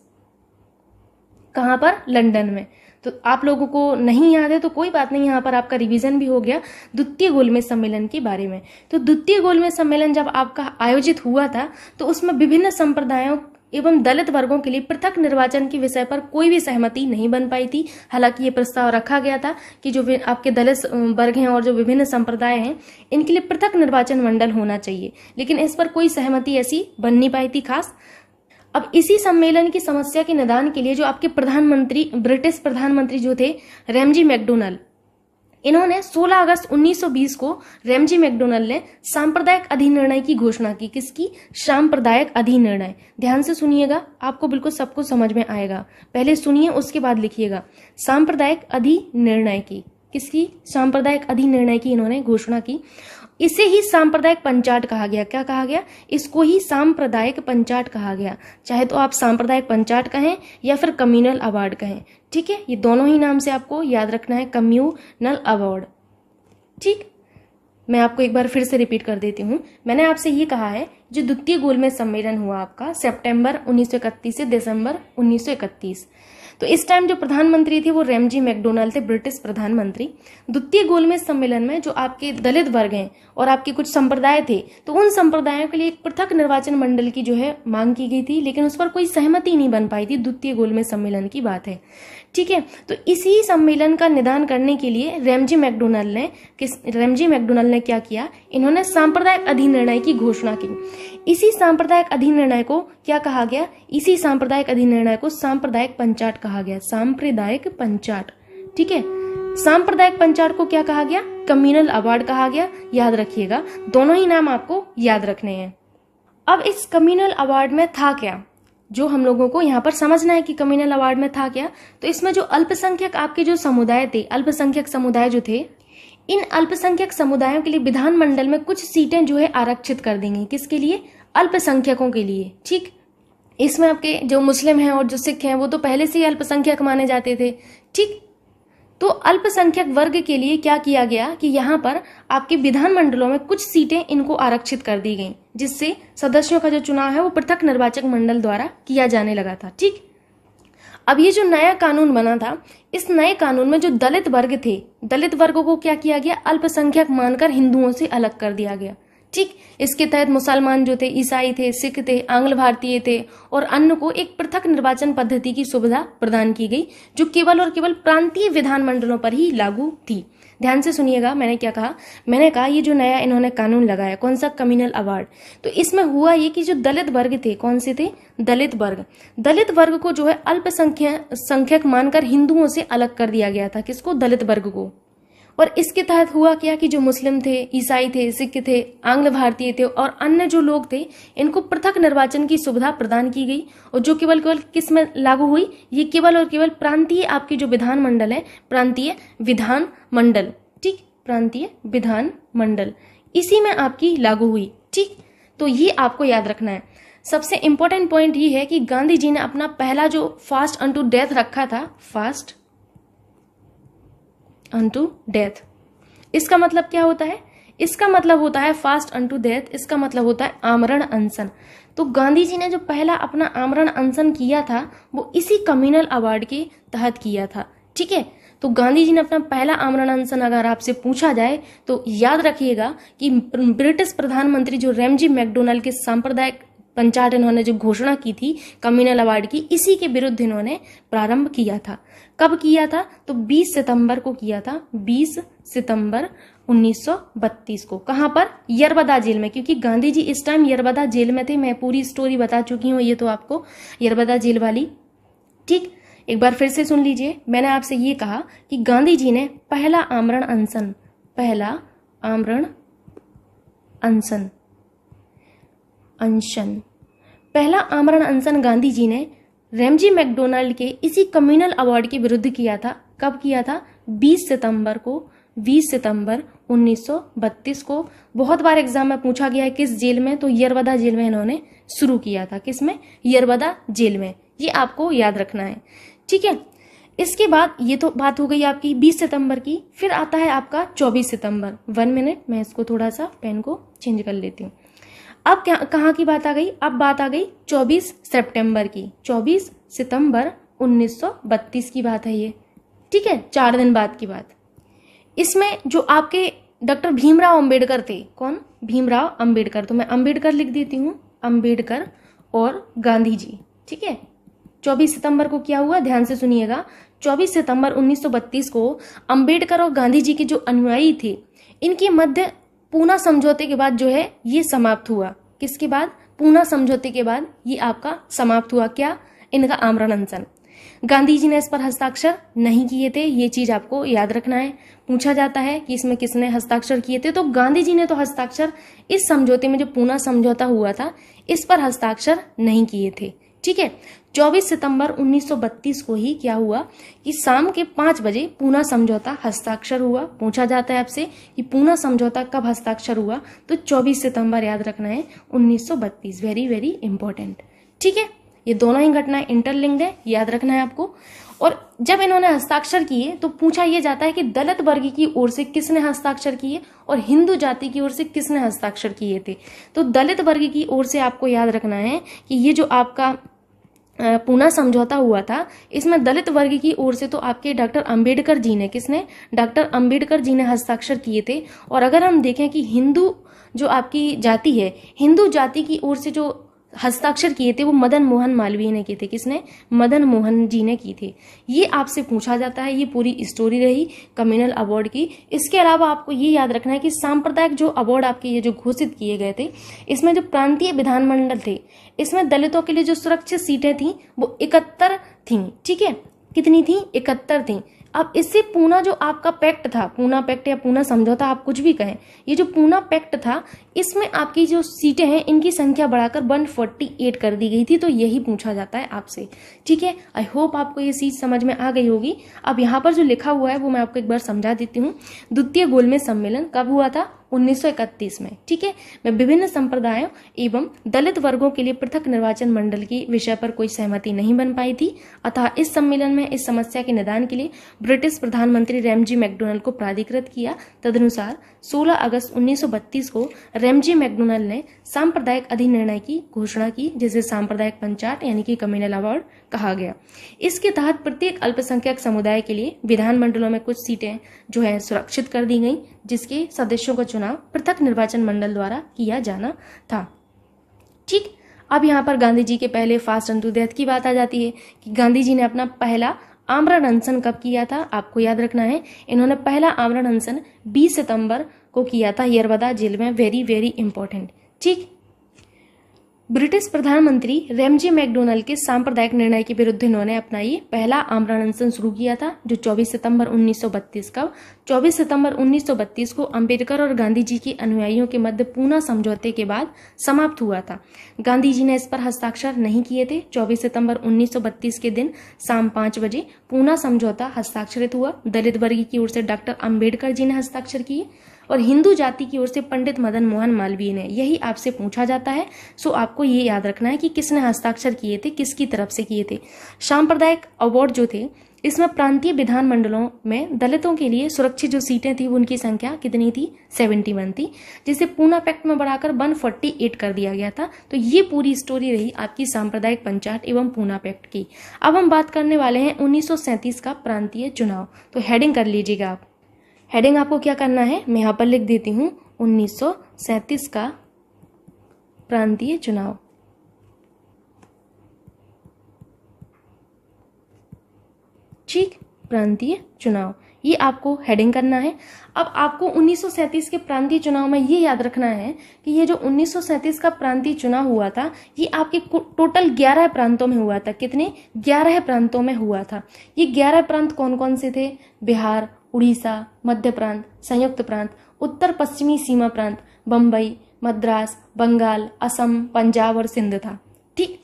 कहाँ पर? लंदन में। तो आप लोगों को नहीं याद है तो कोई बात नहीं, यहाँ पर आपका रिवीजन भी हो गया द्वितीय गोलमेज सम्मेलन के बारे में। तो द्वितीय गोलमेज सम्मेलन जब आपका आयोजित हुआ था, तो उसमें विभिन्न संप्रदायों एवं दलित वर्गों के लिए पृथक निर्वाचन के विषय पर कोई भी सहमति नहीं बन पाई थी। हालांकि ये प्रस्ताव रखा गया था कि जो आपके दलित वर्ग हैं और जो विभिन्न संप्रदाय हैं, इनके लिए पृथक निर्वाचन मंडल होना चाहिए, लेकिन इस पर कोई सहमति ऐसी बन नहीं पाई थी खास। अब इसी सम्मेलन की समस्या के निदान के लिए जो आपके प्रधानमंत्री, ब्रिटिश प्रधानमंत्री जो थे रैमजे मैकडोनल्ड, इन्होंने 16 अगस्त 1920 को रैमजे मैकडोनल्ड ने सांप्रदायिक अधिनिर्णय की घोषणा की। किसकी? सांप्रदायिक अधिनिर्णय। ध्यान से सुनिएगा, आपको बिल्कुल सब कुछ समझ में आएगा। पहले सुनिए, उसके बाद लिखिएगा। सांप्रदायिक अधिनिर्णय की, किसकी? सांप्रदायिक अधिनिर्णय की इन्होंने घोषणा की। इसे ही सांप्रदायिक पंचाट कहा गया। क्या कहा गया? इसको ही सांप्रदायिक पंचाट कहा गया। चाहे तो आप सांप्रदायिक पंचाट कहें या फिर कम्युनल अवार्ड कहें। ठीक है, ये दोनों ही नाम से आपको याद रखना है, कम्युनल अवार्ड। ठीक, मैं आपको एक बार फिर से रिपीट कर देती हूँ। मैंने आपसे ये कहा है, जो द्वितीय गोलमेज सम्मेलन हुआ आपका सितंबर 1931 से दिसंबर 1931, तो इस टाइम जो प्रधानमंत्री थे वो रैमजे मैकडोनल्ड थे, ब्रिटिश प्रधानमंत्री। द्वितीय गोलमेज सम्मेलन में जो आपके दलित वर्ग हैं और आपके कुछ संप्रदाय थे, तो उन संप्रदायों के लिए एक पृथक निर्वाचन मंडल की जो है मांग की गई थी, लेकिन उस पर कोई सहमति नहीं बन पाई थी। द्वितीय गोलमेज सम्मेलन की बात है। ठीक है, तो इसी सम्मेलन का निदान करने के लिए रैमजे मैकडोनल्ड ने क्या किया? इन्होंने सांप्रदायिक अधिनिर्णय की घोषणा की। इसी सांप्रदायिक अधिनिर्णय को क्या कहा गया? इसी सांप्रदायिक अधिनिर्णय को सांप्रदायिक पंचाट कहा गया। सांप्रदायिक पंचाट। ठीक है, सांप्रदायिक पंचाट को क्या कहा गया? कम्युनल अवार्ड कहा गया। याद रखिएगा, दोनों ही नाम आपको याद रखने हैं। अब इस कम्युनल अवार्ड में था क्या, जो हम लोगों को यहाँ पर समझना है कि कम्युनल अवार्ड में था क्या। तो इसमें जो अल्पसंख्यक आपके जो समुदाय थे, अल्पसंख्यक समुदाय जो थे, इन अल्पसंख्यक समुदायों के लिए विधानमंडल में कुछ सीटें जो है आरक्षित कर देंगी। किसके लिए? अल्पसंख्यकों के लिए। ठीक, इसमें आपके जो मुस्लिम हैं और जो सिख हैं वो तो पहले से ही अल्पसंख्यक माने जाते थे। ठीक, तो अल्पसंख्यक वर्ग के लिए क्या किया गया कि यहाँ पर आपके विधानमंडलों में कुछ सीटें इनको आरक्षित कर दी गई, जिससे सदस्यों का जो चुनाव है वो पृथक निर्वाचक मंडल द्वारा किया जाने लगा था। ठीक, अब ये जो नया कानून बना था, इस नए कानून में जो दलित वर्ग थे, दलित वर्गों को क्या किया गया? अल्पसंख्यक मानकर हिंदुओं से अलग कर दिया गया। ठीक, इसके तहत मुसलमान जो थे, ईसाई थे, सिख थे, आंग्ल भारतीय थे और अन्य को एक पृथक निर्वाचन पद्धति की सुविधा प्रदान की गई, जो केवल और केवल प्रांतीय विधानमंडलों पर ही लागू थी। ध्यान से सुनिएगा, मैंने क्या कहा? मैंने कहा ये जो नया इन्होंने कानून लगाया, कौन सा? Communal award. तो इसमें हुआ ये कि जो दलित वर्ग थे, कौन से थे? दलित वर्ग को जो है अल्पसंख्यक मानकर हिंदुओं से अलग कर दिया गया था। किसको? दलित वर्ग को। और इसके तहत हुआ क्या कि जो मुस्लिम थे, ईसाई थे, सिख थे, आंग्ल भारतीय थे और अन्य जो लोग थे, इनको पृथक निर्वाचन की सुविधा प्रदान की गई। और जो केवल किस में लागू हुई? ये केवल और केवल प्रांतीय आपकी जो विधानमंडल है, प्रांतीय विधान मंडल। ठीक, प्रांतीय विधान मंडल, इसी में आपकी लागू हुई। ठीक, तो ये आपको याद रखना है। सबसे इंपॉर्टेंट पॉइंट ये है कि गांधी जी ने अपना पहला जो फास्ट अनटू डेथ रखा था, फास्ट अनटू डेथ, इसका मतलब क्या होता है? इसका मतलब होता है फास्ट अनटू डेथ, इसका मतलब होता है आमरण अनशन। तो गांधी जी ने जो पहला अपना आमरण अनशन किया था वो इसी कम्युनल अवार्ड के तहत किया था। ठीक है, तो गांधी जी ने अपना पहला आमरण अनशन अगर आपसे पूछा जाए तो याद रखिएगा कि ब्रिटिश प्रधानमंत्री जो रैमजी मैकडोनल्ड के सांप्रदायिक पंचायत इन्होंने जो घोषणा की थी कम्युनल अवार्ड की, इसी के विरुद्ध इन्होंने प्रारंभ किया था। कब किया था? तो 20 सितंबर को किया था, 20 सितंबर 1932 को। कहां पर? यरबदा जेल में, क्योंकि गांधी जी इस टाइम यरबदा जेल में थे। मैं पूरी स्टोरी बता चुकी हूँ ये तो आपको, यरबदा जेल वाली। ठीक, एक बार फिर से सुन लीजिए। मैंने आपसे ये कहा कि गांधी जी ने पहला आमरण अनशन, पहला आमरण अनशन पहला आमरण अनशन गांधी जी ने रैमजी मैकडोनल्ड के इसी कम्युनल अवार्ड के विरुद्ध किया था। कब किया था? 20 सितंबर को, 20 सितंबर 1932 को। बहुत बार एग्जाम में पूछा गया है किस जेल में, तो यरबदा जेल में इन्होंने शुरू किया था। किसमें? यरबदा जेल में। ये आपको याद रखना है। ठीक है, इसके बाद ये तो बात हो गई आपकी 20 सितंबर की। फिर आता है आपका 24 सितंबर। 1 मिनट, मैं इसको थोड़ा सा पेन को चेंज कर लेती हूँ। अब क्या, कहाँ की बात आ गई? अब बात आ गई 24 सितंबर की। 24 सितंबर 1932 की बात है ये। ठीक है, 4 दिन बाद की बात। इसमें जो आपके डॉक्टर भीमराव अंबेडकर थे, कौन? भीमराव अंबेडकर। तो मैं अंबेडकर लिख देती हूँ, अंबेडकर और गांधी जी। ठीक है, 24 सितंबर को क्या हुआ? ध्यान से सुनिएगा। 24 सितंबर 1932 को अंबेडकर और गांधी जी के जो अनुयायी थे, इनके मध्य पूना समझौते के बाद जो है ये समाप्त हुआ। किसके बाद? पूना समझौते के बाद ये आपका समाप्त हुआ। क्या? इनका आमरण अनशन। गांधी जी ने इस पर हस्ताक्षर नहीं किए थे, ये चीज आपको याद रखना है। पूछा जाता है कि इसमें किसने हस्ताक्षर किए थे, तो गांधी जी ने तो हस्ताक्षर इस समझौते में, जो पूना समझौता हुआ था, इस पर हस्ताक्षर नहीं किए थे। ठीक है, 24 सितंबर 1932 को ही क्या हुआ कि शाम के 5 बजे पूना समझौता हस्ताक्षर हुआ। पूछा जाता है आपसे कि पूना समझौता कब हस्ताक्षर हुआ, तो 24 सितंबर याद रखना है 1932। Very very important. ठीक है, ये दोनों ही घटनाएं इंटरलिंक्ड है, याद रखना है आपको। और जब इन्होंने हस्ताक्षर किए तो पूछा यह जाता है कि दलित वर्ग की ओर से किसने हस्ताक्षर किए और हिंदू जाति की ओर से किसने हस्ताक्षर किए थे। तो दलित वर्ग की ओर से आपको याद रखना है कि ये जो आपका पूना समझौता हुआ था, इसमें दलित वर्ग की ओर से तो आपके डॉक्टर अंबेडकर जी ने, किसने? डॉक्टर अंबेडकर जी ने हस्ताक्षर किए थे। और अगर हम देखें कि हिंदू जो आपकी जाति है, हिंदू जाति की ओर से जो हस्ताक्षर किए थे वो मदन मोहन मालवीय ने किए थे। किसने? मदन मोहन जी ने किए थे। ये आपसे पूछा जाता है, ये पूरी स्टोरी रही कम्युनल अवार्ड की। इसके अलावा आपको ये याद रखना है कि सांप्रदायिक जो अवार्ड आपके ये जो घोषित किए गए थे, इसमें जो प्रांतीय विधानमंडल थे, इसमें दलितों के लिए जो सुरक्षित सीटें थी वो 71 थी। ठीक है, कितनी थी? 71 थी। अब इससे पूना जो आपका पैक्ट था, पूना पैक्ट या पूना समझौता आप कुछ भी कहें, ये जो पूना पैक्ट था, इसमें आपकी जो सीटें हैं इनकी संख्या बढ़ाकर 148 कर दी गई थी। तो यही पूछा जाता है आपसे। ठीक है, आई होप आपको ये चीज समझ में आ गई होगी। अब यहाँ पर जो लिखा हुआ है वो मैं आपको एक बार समझा देती हूँ। द्वितीय गोलमेज सम्मेलन कब हुआ था? 1931 में। ठीक है, मैं विभिन्न संप्रदायों एवं दलित वर्गों के लिए पृथक निर्वाचन मंडल की विषय पर कोई सहमति नहीं बन पाई थी, अतः इस सम्मेलन में इस समस्या के निदान के लिए ब्रिटिश प्रधानमंत्री रैमजी मैकडोनल्ड को प्राधिकृत किया। तदनुसार 16 अगस्त 1932 को रैमजी मैकडोनल्ड ने सांप्रदायिक अधिनिर्णय की घोषणा की, जिसे सांप्रदायिक पंचायत यानी कि कम्युनल अवार्ड कहा गया। इसके तहत प्रत्येक अल्पसंख्यक समुदाय के लिए विधानमंडलों में कुछ सीटें जो है सुरक्षित कर दी गई, जिसके सदस्यों का चुनाव पृथक निर्वाचन मंडल द्वारा किया जाना था। ठीक, अब यहाँ पर गांधी जी के पहले फास्ट अनटू डेथ की बात आ जाती है कि गांधी जी ने अपना पहला आमरण अनशन कब किया था? आपको याद रखना है, इन्होंने पहला आमरण अनशन 20 सितंबर को किया था यरबदा जेल में। Very very important. ठीक, ब्रिटिश प्रधानमंत्री रैमजी मैकडोनल्ड के सांप्रदायिक निर्णय के विरुद्ध इन्होंने अपना ये पहला आमरण अनशन शुरू किया था, जो 24 सितंबर 1932 का 24 सितंबर 1932 को अंबेडकर और गांधी जी के अनुयायियों के मध्य पूना समझौते के बाद समाप्त हुआ था। गांधी जी ने इस पर हस्ताक्षर नहीं किए थे। 24 सितंबर 1932 के दिन शाम 5 बजे पूना समझौता हस्ताक्षरित हुआ। दलित वर्ग की ओर से डॉक्टर अंबेडकर जी ने हस्ताक्षर किए। और हिंदू जाति की ओर से पंडित मदन मोहन मालवीय ने। यही आपसे पूछा जाता है। सो आपको ये याद रखना है कि किसने हस्ताक्षर किए थे, किसकी तरफ से किए थे। सांप्रदायिक अवार्ड जो थे, इसमें प्रांतीय विधानमंडलों में दलितों के लिए सुरक्षित जो सीटें थी उनकी संख्या कितनी थी, 71 थी, जिसे पूना पैक्ट में बढ़ाकर 148 कर दिया गया था। तो ये पूरी स्टोरी रही आपकी सांप्रदायिक पंचायत एवं पूना पैक्ट की। अब हम बात करने वाले हैं 1937 का प्रांतीय चुनाव। तो हेडिंग कर लीजिएगा आप। हेडिंग आपको क्या करना है, मैं यहाँ पर लिख देती हूँ, 1937 का प्रांतीय चुनाव। ठीक, प्रांतीय चुनाव, ये आपको हेडिंग करना है। अब आपको 1937 के प्रांतीय चुनाव में ये याद रखना है कि ये जो 1937 का प्रांतीय चुनाव हुआ था, ये आपके टोटल 11 प्रांतों में हुआ था। कितने, 11 प्रांतों में हुआ था। ये 11 प्रांत कौन कौन से थे, बिहार, उड़ीसा, मध्य प्रांत, संयुक्त प्रांत, उत्तर पश्चिमी सीमा प्रांत, बम्बई, मद्रास, बंगाल, असम, पंजाब और सिंध था। ठीक,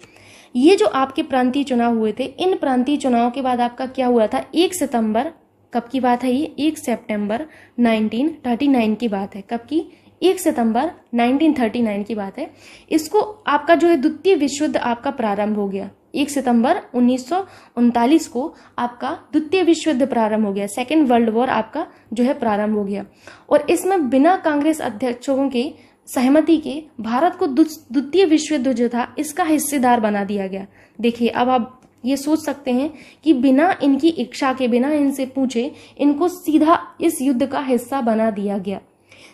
ये जो आपके प्रांतीय चुनाव हुए थे, इन प्रांतीय चुनाव के बाद आपका क्या हुआ था, 1 सितंबर, कब की बात है ये, 1 सितंबर 1939 की बात है। कब की, 1 सितंबर 1939 की बात है। इसको आपका जो है द्वितीय विश्व युद्ध आपका प्रारंभ हो गया। 1 सितंबर 1939 को आपका द्वितीय विश्व युद्ध प्रारंभ हो गया, सेकेंड वर्ल्ड वॉर आपका जो है प्रारंभ हो गया। और इसमें बिना कांग्रेस अध्यक्षों के सहमति के भारत को द्वितीय विश्व युद्ध जो था इसका हिस्सेदार बना दिया गया। देखिए, अब आप ये सोच सकते हैं कि बिना इनकी इच्छा के, बिना इनसे पूछे, इनको सीधा इस युद्ध का हिस्सा बना दिया गया,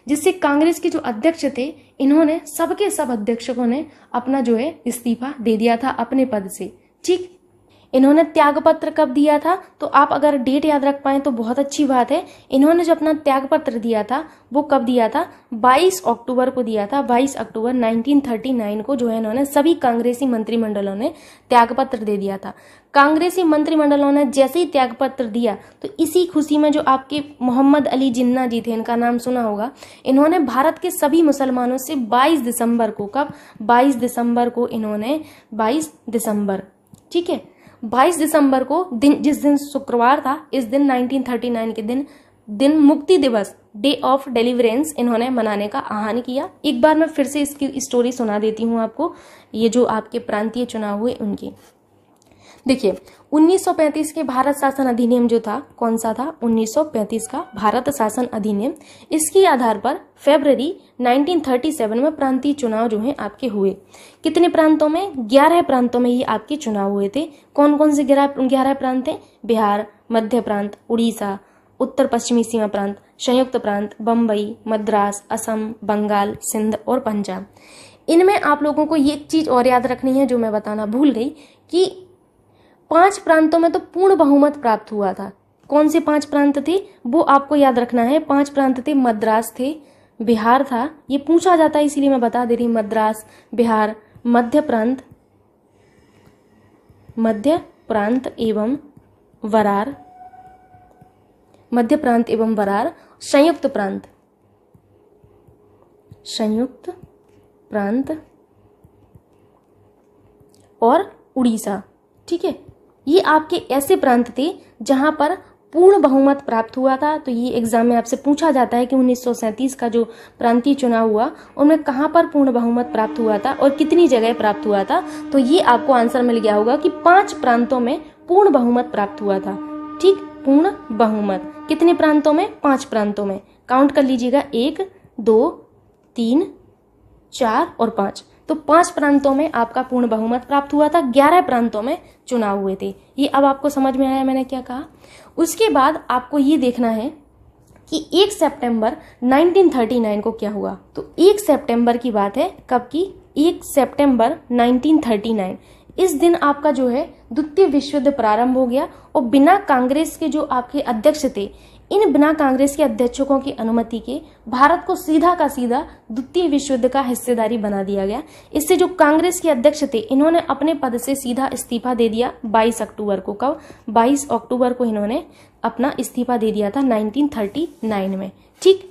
जिससे कांग्रेस के जो अध्यक्ष थे, इन्होंने सबके सब अध्यक्षों ने अपना जो है इस्तीफा दे दिया था अपने पद से। ठीक, इन्होंने त्यागपत्र कब दिया था, तो आप अगर डेट याद रख पाए तो बहुत अच्छी बात है। इन्होंने जो अपना त्यागपत्र दिया था वो कब दिया था, 22 अक्टूबर को दिया था। 22 अक्टूबर 1939 को जो है इन्होंने सभी कांग्रेसी मंत्रिमंडलों ने त्यागपत्र दे दिया था। कांग्रेसी मंत्रिमंडलों ने जैसे ही त्यागपत्र दिया तो इसी खुशी में जो आपके मोहम्मद अली जिन्ना जी थे, इनका नाम सुना होगा, इन्होंने भारत के सभी मुसलमानों से 22 दिसंबर को, कब, 22 दिसंबर को इन्होंने, 22 दिसंबर, ठीक है, 22 दिसंबर को दिन, जिस दिन शुक्रवार था, इस दिन 1939 के दिन मुक्ति दिवस, डे ऑफ डिलीवरेंस, इन्होंने मनाने का आह्वान किया। एक बार मैं फिर से इसकी स्टोरी सुना देती हूँ आपको, ये जो आपके प्रांतीय चुनाव हुए उनकी। देखिए, 1935 के भारत शासन अधिनियम जो था, कौन सा था, 1935 का भारत शासन अधिनियम, इसके आधार पर फरवरी 1937 में प्रांतीय चुनाव जो है आपके हुए। कितने प्रांतों में, 11 प्रांतों में ये आपके चुनाव हुए थे। कौन कौन से 11 प्रांत थे, बिहार, मध्य प्रांत, उड़ीसा, उत्तर पश्चिमी सीमा प्रांत, संयुक्त प्रांत, बम्बई, मद्रास, असम, बंगाल, सिंध और पंजाब। इनमें आप लोगों को ये एक चीज और याद रखनी है जो मैं बताना भूल गई, कि 5 प्रांतों में तो पूर्ण बहुमत प्राप्त हुआ था। कौन से 5 प्रांत थे वो आपको याद रखना है। 5 प्रांत थे, मद्रास थे, बिहार था, ये पूछा जाता है इसीलिए मैं बता दे रही हूँ, मद्रास, बिहार, मध्य प्रांत एवं वरार, मध्य प्रांत एवं वरार, संयुक्त प्रांत और उड़ीसा। ठीक है, ये आपके ऐसे प्रांत थे जहां पर पूर्ण बहुमत प्राप्त हुआ था। तो ये एग्जाम में आपसे पूछा जाता है कि 1937 का जो प्रांतीय चुनाव हुआ उनमें कहां पर पूर्ण बहुमत प्राप्त हुआ था और कितनी जगह प्राप्त हुआ था। तो ये आपको आंसर मिल गया होगा कि 5 प्रांतों में पूर्ण बहुमत प्राप्त हुआ था। ठीक, पूर्ण बहुमत कितने प्रांतों में, 5 प्रांतों में। काउंट कर लीजिएगा, 1, 2, 3, 4 और 5। तो 5 प्रांतों में आपका पूर्ण बहुमत प्राप्त हुआ था, 11 प्रांतों में चुनाव हुए थे। ये अब आपको समझ में आया मैंने क्या कहा। उसके बाद आपको ये देखना है कि 1 सितंबर 1939 को क्या हुआ। तो 1 सितंबर की बात है, कब की, 1 सितंबर 1939। इस दिन आपका जो है द्वितीय विश्व युद्ध प्रारंभ हो गया और बिना कांग्रेस के जो आपके अध्यक्ष थे, इन बिना कांग्रेस के अध्यक्षों की अनुमति के भारत को सीधा का सीधा द्वितीय विश्व युद्ध का हिस्सेदारी बना दिया गया। इससे जो कांग्रेस के अध्यक्ष थे इन्होंने अपने पद से सीधा इस्तीफा दे दिया 22 अक्टूबर को। कब, 22 अक्टूबर को इन्होंने अपना इस्तीफा दे दिया था 1939 में। ठीक,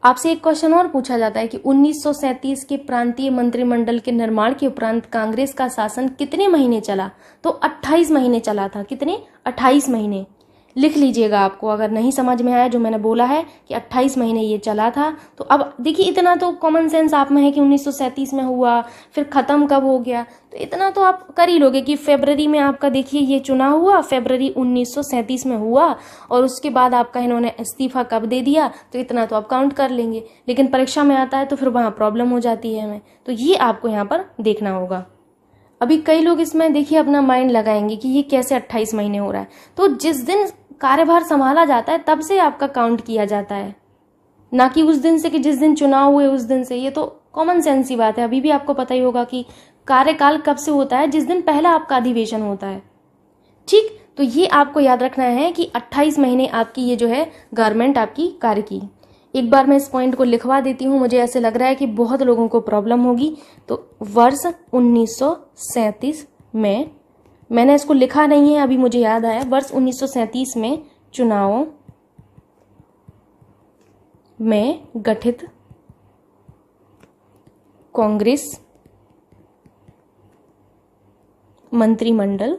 आपसे एक क्वेश्चन और पूछा जाता है कि 1937 के प्रांतीय मंत्रिमंडल के निर्माण के उपरांत कांग्रेस का शासन कितने महीने चला। तो 28 महीने चला था। कितने, 28 महीने। लिख लीजिएगा। आपको अगर नहीं समझ में आया जो मैंने बोला है कि 28 महीने ये चला था, तो अब देखिए इतना तो कॉमन सेंस आप में है कि 1937 में हुआ, फिर ख़त्म कब हो गया, तो इतना तो आप कर ही लोगे कि फरवरी में आपका देखिए ये चुनाव हुआ, फरवरी 1937 में हुआ, और उसके बाद आपका इन्होंने इस्तीफा कब दे दिया, तो इतना तो आप काउंट कर लेंगे। लेकिन परीक्षा में आता है तो फिर वहाँ प्रॉब्लम हो जाती है हमें, तो ये आपको यहाँ पर देखना होगा। अभी कई लोग इसमें देखिए अपना माइंड लगाएंगे कि ये कैसे 28 महीने हो रहा है, तो जिस दिन कार्यभार संभाला जाता है तब से आपका काउंट किया जाता है, ना कि उस दिन से कि जिस दिन चुनाव हुए उस दिन से। ये तो कॉमन सेंस की बात है। अभी भी आपको पता ही होगा कि कार्यकाल कब से होता है, जिस दिन पहला आपका अधिवेशन होता है। ठीक, तो ये आपको याद रखना है कि 28 महीने आपकी ये जो है गवर्नमेंट आपकी कार्य की। एक बार मैं इस पॉइंट को लिखवा देती हूँ, मुझे ऐसे लग रहा है कि बहुत लोगों को प्रॉब्लम होगी। तो वर्ष 1937 में, मैंने इसको लिखा नहीं है अभी, मुझे याद आया, वर्ष 1937 में चुनावों में गठित कांग्रेस मंत्रिमंडल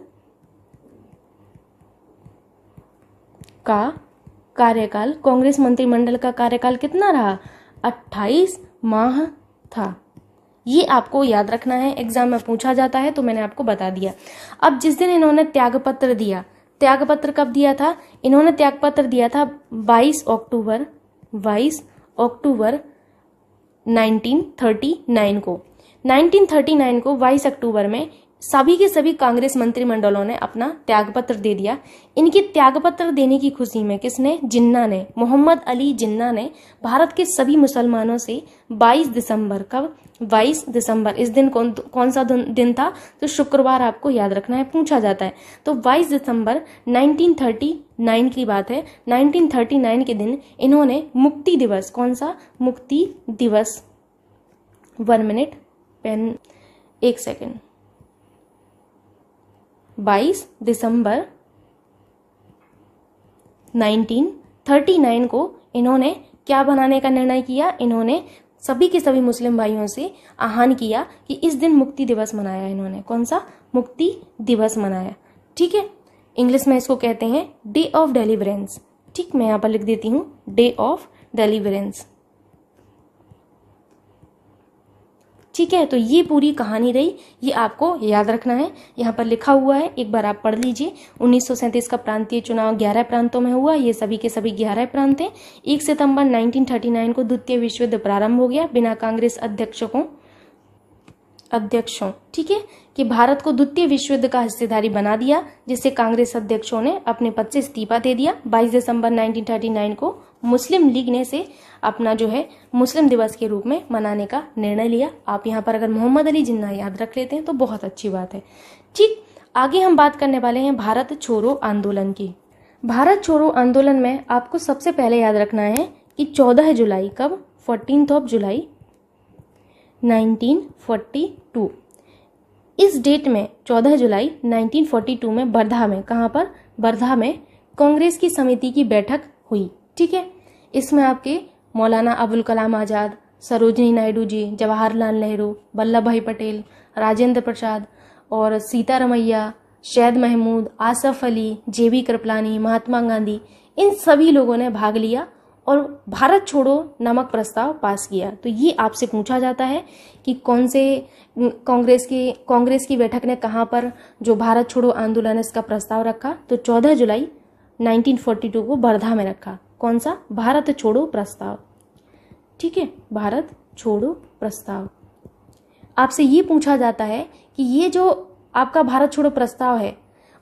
का कार्यकाल, कांग्रेस मंत्रिमंडल का कार्यकाल कितना रहा? 28 माह था। ये आपको याद रखना है, एग्जाम में पूछा जाता है तो मैंने आपको बता दिया। अब जिस दिन इन्होंने त्यागपत्र दिया, त्यागपत्र कब दिया था? इन्होंने त्यागपत्र दिया था 22 अक्टूबर 1939 को। 1939 को 22 अक्टूबर में सभी के सभी कांग्रेस मंत्रिमंडलों ने अपना त्यागपत्र दे दिया। इनके त्यागपत्र देने की खुशी में किसने? जिन्ना ने, मोहम्मद अली जिन्ना ने भारत के सभी मुसलमानों से 22 दिसंबर, कब? 22 दिसंबर, इस दिन कौन सा दिन था? तो शुक्रवार आपको याद रखना है, पूछा जाता है। तो 22 दिसंबर 1939 की बात है। 1939 के दिन इन्होंने मुक्ति दिवस, कौन सा? मुक्ति दिवस, 1 मिनट पेन, 1 सेकेंड, 22 दिसंबर 1939 को इन्होंने क्या बनाने का निर्णय किया? इन्होंने सभी के सभी मुस्लिम भाइयों से आह्वान किया कि इस दिन मुक्ति दिवस मनाया। इन्होंने कौन सा? मुक्ति दिवस मनाया। ठीक है, इंग्लिश में इसको कहते हैं डे ऑफ डेलिवरेंस। ठीक, मैं यहाँ पर लिख देती हूँ डे ऑफ डेलिवरेंस। ठीक है, तो ये पूरी कहानी रही, ये आपको याद रखना है। यहाँ पर लिखा हुआ है, एक बार आप पढ़ लीजिए। 1937 का प्रांतीय चुनाव 11 प्रांतों में हुआ, ये सभी के सभी 11 प्रांत हैं। 1 सितंबर 1939 को द्वितीय विश्व युद्ध प्रारंभ हो गया बिना कांग्रेस अध्यक्षों, ठीक है, कि भारत को द्वितीय विश्व युद्ध का हिस्सेदारी बना दिया, जिससे कांग्रेस अध्यक्षों ने अपने पद से इस्तीफा दे दिया। 22 दिसंबर 1939 को मुस्लिम लीग ने से अपना जो है मुस्लिम दिवस के रूप में मनाने का निर्णय लिया। आप यहाँ पर अगर मोहम्मद अली जिन्ना याद रख लेते हैं तो बहुत अच्छी बात है। ठीक, आगे हम बात करने वाले हैं भारत छोड़ो आंदोलन की। भारत छोड़ो आंदोलन में आपको सबसे पहले याद रखना है कि 14 जुलाई, कब? 14 जुलाई 1942, इस डेट में 14 जुलाई 1942 में वर्धा में, कहाँ पर? वर्धा में कांग्रेस की समिति की बैठक हुई। ठीक है, इसमें आपके मौलाना अबुल कलाम आज़ाद, सरोजिनी नायडू जी, जवाहरलाल नेहरू, वल्लभ भाई पटेल, राजेंद्र प्रसाद और सीतारमैया, शैद महमूद, आसफ अली, जेबी कृपलानी, महात्मा गांधी, इन सभी लोगों ने भाग लिया और भारत छोड़ो नामक प्रस्ताव पास किया। तो ये आपसे पूछा जाता है कि कौन से कांग्रेस की बैठक ने कहाँ पर जो भारत छोड़ो आंदोलन इसका प्रस्ताव रखा? तो 14 जुलाई 1942 को वर्धा में रखा। कौन सा? भारत छोड़ो प्रस्ताव। ठीक है, भारत छोड़ो प्रस्ताव। आपसे ये पूछा जाता है कि ये जो आपका भारत छोड़ो प्रस्ताव है,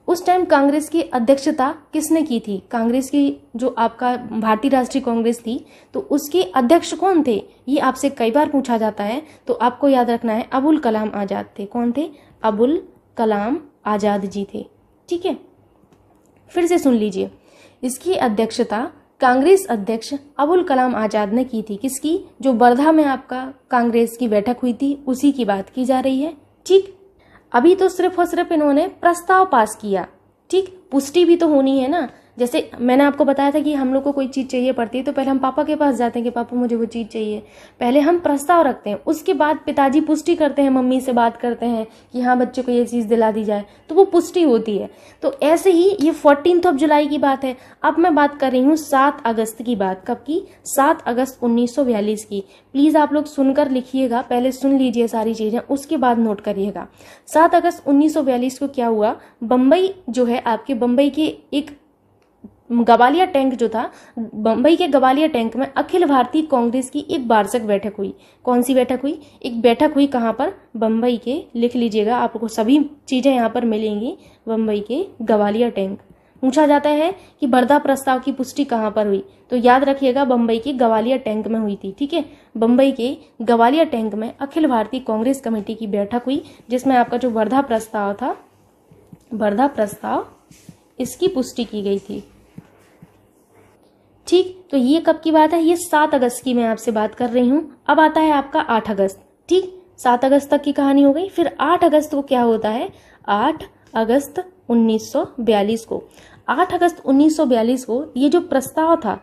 उस टाइम कांग्रेस की अध्यक्षता किसने की थी? कांग्रेस की जो आपका भारतीय राष्ट्रीय कांग्रेस थी, तो उसके अध्यक्ष कौन थे? ये आपसे कई बार पूछा जाता है। तो आपको याद रखना है अबुल कलाम आज़ाद थे। कौन थे? अबुल कलाम आज़ाद जी थे। ठीक है, फिर से सुन लीजिए, इसकी अध्यक्षता कांग्रेस अध्यक्ष अबुल कलाम आज़ाद ने की थी। किसकी? जो वर्धा में आपका कांग्रेस की बैठक हुई थी, उसी की बात की जा रही है। ठीक, अभी तो सिर्फ और सिर्फ इन्होंने प्रस्ताव पास किया। ठीक, पुष्टि भी तो होनी है ना, जैसे मैंने आपको बताया था कि हम लोग को कोई चीज़ चाहिए पड़ती है तो पहले हम पापा के पास जाते हैं कि पापा मुझे वो चीज़ चाहिए, पहले हम प्रस्ताव रखते हैं, उसके बाद पिताजी पुष्टि करते हैं, मम्मी से बात करते हैं कि हाँ बच्चे को ये चीज़ दिला दी जाए, तो वो पुष्टि होती है। तो ऐसे ही ये 14 जुलाई की बात है। अब मैं बात कर रही हूँ 7 अगस्त की बात, कब की? 7 अगस्त 1942 की। प्लीज़ आप लोग सुनकर लिखिएगा, पहले सुन लीजिए सारी चीज़ें, उसके बाद नोट करिएगा। 7 अगस्त 1942 को क्या हुआ, बम्बई जो है आपके बम्बई के एक गवालिया टैंक जो था, बम्बई के गवालिया टैंक में अखिल भारतीय कांग्रेस की एक वार्षिक बैठक हुई। कौन सी बैठक हुई? एक बैठक हुई कहाँ पर? बम्बई के, लिख लीजिएगा, आपको सभी चीजें यहाँ पर मिलेंगी। बम्बई के गवालिया टैंक। पूछा जाता है कि वर्धा प्रस्ताव की पुष्टि कहाँ पर हुई, तो याद रखिएगा बम्बई के गवालिया टैंक में हुई थी। ठीक है, बम्बई के गवालिया टैंक में अखिल भारतीय कांग्रेस कमेटी की बैठक हुई, जिसमें आपका जो वर्धा प्रस्ताव था, वर्धा प्रस्ताव, इसकी पुष्टि की गई थी। ठीक, तो ये कब की बात है? ये 7 अगस्त की मैं आपसे बात कर रही हूं। अब आता है आपका 8 अगस्त। ठीक, 7 अगस्त तक की कहानी हो गई। फिर 8 अगस्त को क्या होता है? 8 अगस्त 1942 को, 8 अगस्त 1942 को ये जो प्रस्ताव था,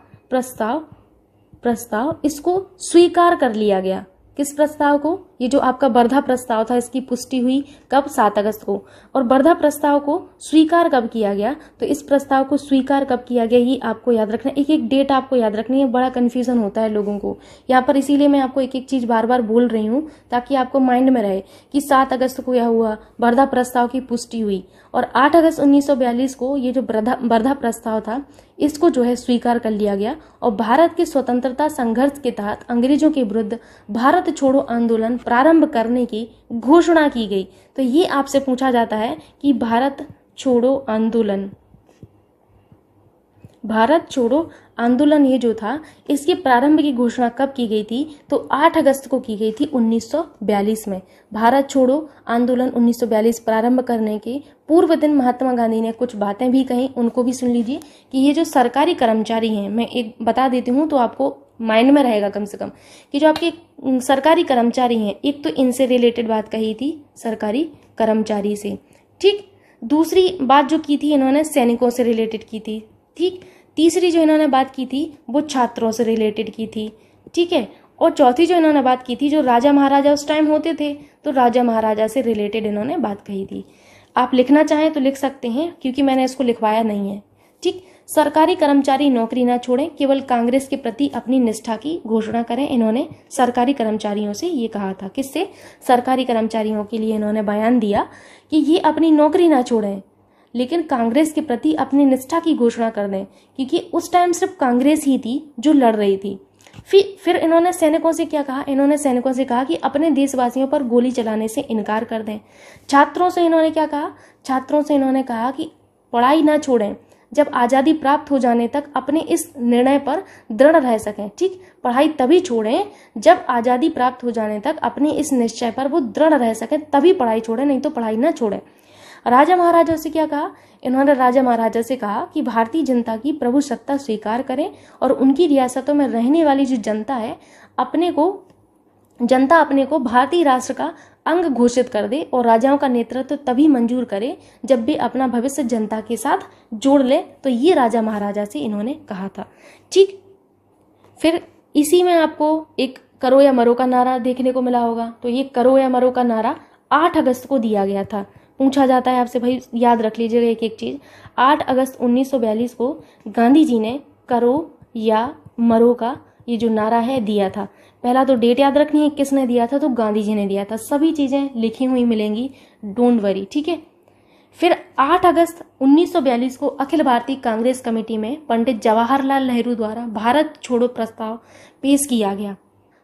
प्रस्ताव इसको स्वीकार कर लिया गया। किस प्रस्ताव को? ये जो आपका वर्धा प्रस्ताव था, इसकी पुष्टि हुई कब? 7 अगस्त को। और वर्धा प्रस्ताव को स्वीकार कब किया गया? तो इस प्रस्ताव को स्वीकार कब किया गया ये आपको याद रखना, एक एक डेट आपको याद रखनी है, बड़ा कंफ्यूजन होता है लोगों को यहाँ पर, इसीलिए मैं आपको एक एक चीज बार बार बोल रही हूँ ताकि आपको माइंड में रहे कि 7 अगस्त को यह हुआ, वर्धा प्रस्ताव की पुष्टि हुई, और 8 अगस्त 1942 को ये जो वर्धा प्रस्ताव था इसको जो है स्वीकार कर लिया गया, और भारत के स्वतंत्रता संघर्ष के तहत अंग्रेजों के विरुद्ध भारत छोड़ो आंदोलन प्रारंभ करने की घोषणा की गई। तो ये आपसे पूछा जाता है कि भारत छोड़ो आंदोलन, भारत छोड़ो आंदोलन ये जो था, इसके प्रारंभ की घोषणा कब की गई थी? तो 8 अगस्त को की गई थी 1942 में। भारत छोड़ो आंदोलन 1942 प्रारंभ करने के पूर्व दिन महात्मा गांधी ने कुछ बातें भी कही, उनको भी सुन लीजिए कि ये जो सरकारी कर्मचारी हैं, मैं एक बता देती हूँ तो आपको माइंड में रहेगा कम से कम, कि जो आपके सरकारी कर्मचारी हैं, एक तो इनसे रिलेटेड बात कही थी, सरकारी कर्मचारी से। ठीक, दूसरी बात जो की थी इन्होंने सैनिकों से रिलेटेड की थी। ठीक, तीसरी जो इन्होंने बात की थी वो छात्रों से रिलेटेड की थी। ठीक है, और चौथी जो इन्होंने बात की थी, जो राजा महाराजा उस टाइम होते थे, तो राजा महाराजा से रिलेटेड इन्होंने बात कही थी। आप लिखना चाहें तो लिख सकते हैं, क्योंकि मैंने इसको लिखवाया नहीं है। ठीक, सरकारी कर्मचारी नौकरी ना छोड़ें, केवल कांग्रेस के प्रति अपनी निष्ठा की घोषणा करें। इन्होंने सरकारी कर्मचारियों से ये कहा था। किससे? सरकारी कर्मचारियों के लिए इन्होंने बयान दिया कि ये अपनी नौकरी ना छोड़ें, लेकिन कांग्रेस के प्रति अपनी निष्ठा की घोषणा कर दें, क्योंकि उस टाइम सिर्फ कांग्रेस ही थी जो लड़ रही थी। फिर इन्होंने सैनिकों से क्या कहा? इन्होंने सैनिकों से कहा कि अपने देशवासियों पर गोली चलाने से इनकार कर दें। छात्रों से इन्होंने क्या कहा? छात्रों से इन्होंने कहा कि पढ़ाई ना छोड़ें, जब आज़ादी प्राप्त हो जाने तक अपने इस निर्णय पर दृढ़ रह सकें। ठीक, पढ़ाई तभी छोड़ें जब आज़ादी प्राप्त हो जाने तक अपने इस निश्चय पर वो दृढ़ रह सकें, तभी पढ़ाई छोड़ें, नहीं तो पढ़ाई ना छोड़ें। राजा महाराजा से क्या कहा? इन्होंने राजा महाराजा से कहा कि भारतीय जनता की प्रभुसत्ता स्वीकार करें और उनकी रियासतों में रहने वाली जो जनता है, जनता अपने को भारतीय राष्ट्र का अंग घोषित कर दे, और राजाओं का नेतृत्व तभी मंजूर करे जब भी अपना भविष्य जनता के साथ जोड़ ले। तो ये राजा महाराजा से इन्होंने कहा था। ठीक, फिर इसी में आपको एक करो या मरो का नारा देखने को मिला होगा। तो ये करो या मरो का नारा 8 अगस्त को दिया गया था। पूछा जाता है आपसे, भाई याद रख लीजिएगा एक एक चीज। 8 अगस्त 1942 को गांधी जी ने करो या मरो का ये जो नारा है दिया था। पहला तो डेट याद रखनी है, किसने दिया था? तो गांधी जी ने दिया था। सभी चीजें लिखी हुई मिलेंगी, डोंट वरी। ठीक है, फिर 8 अगस्त 1942 को अखिल भारतीय कांग्रेस कमेटी में पंडित जवाहरलाल नेहरू द्वारा भारत छोड़ो प्रस्ताव पेश किया गया।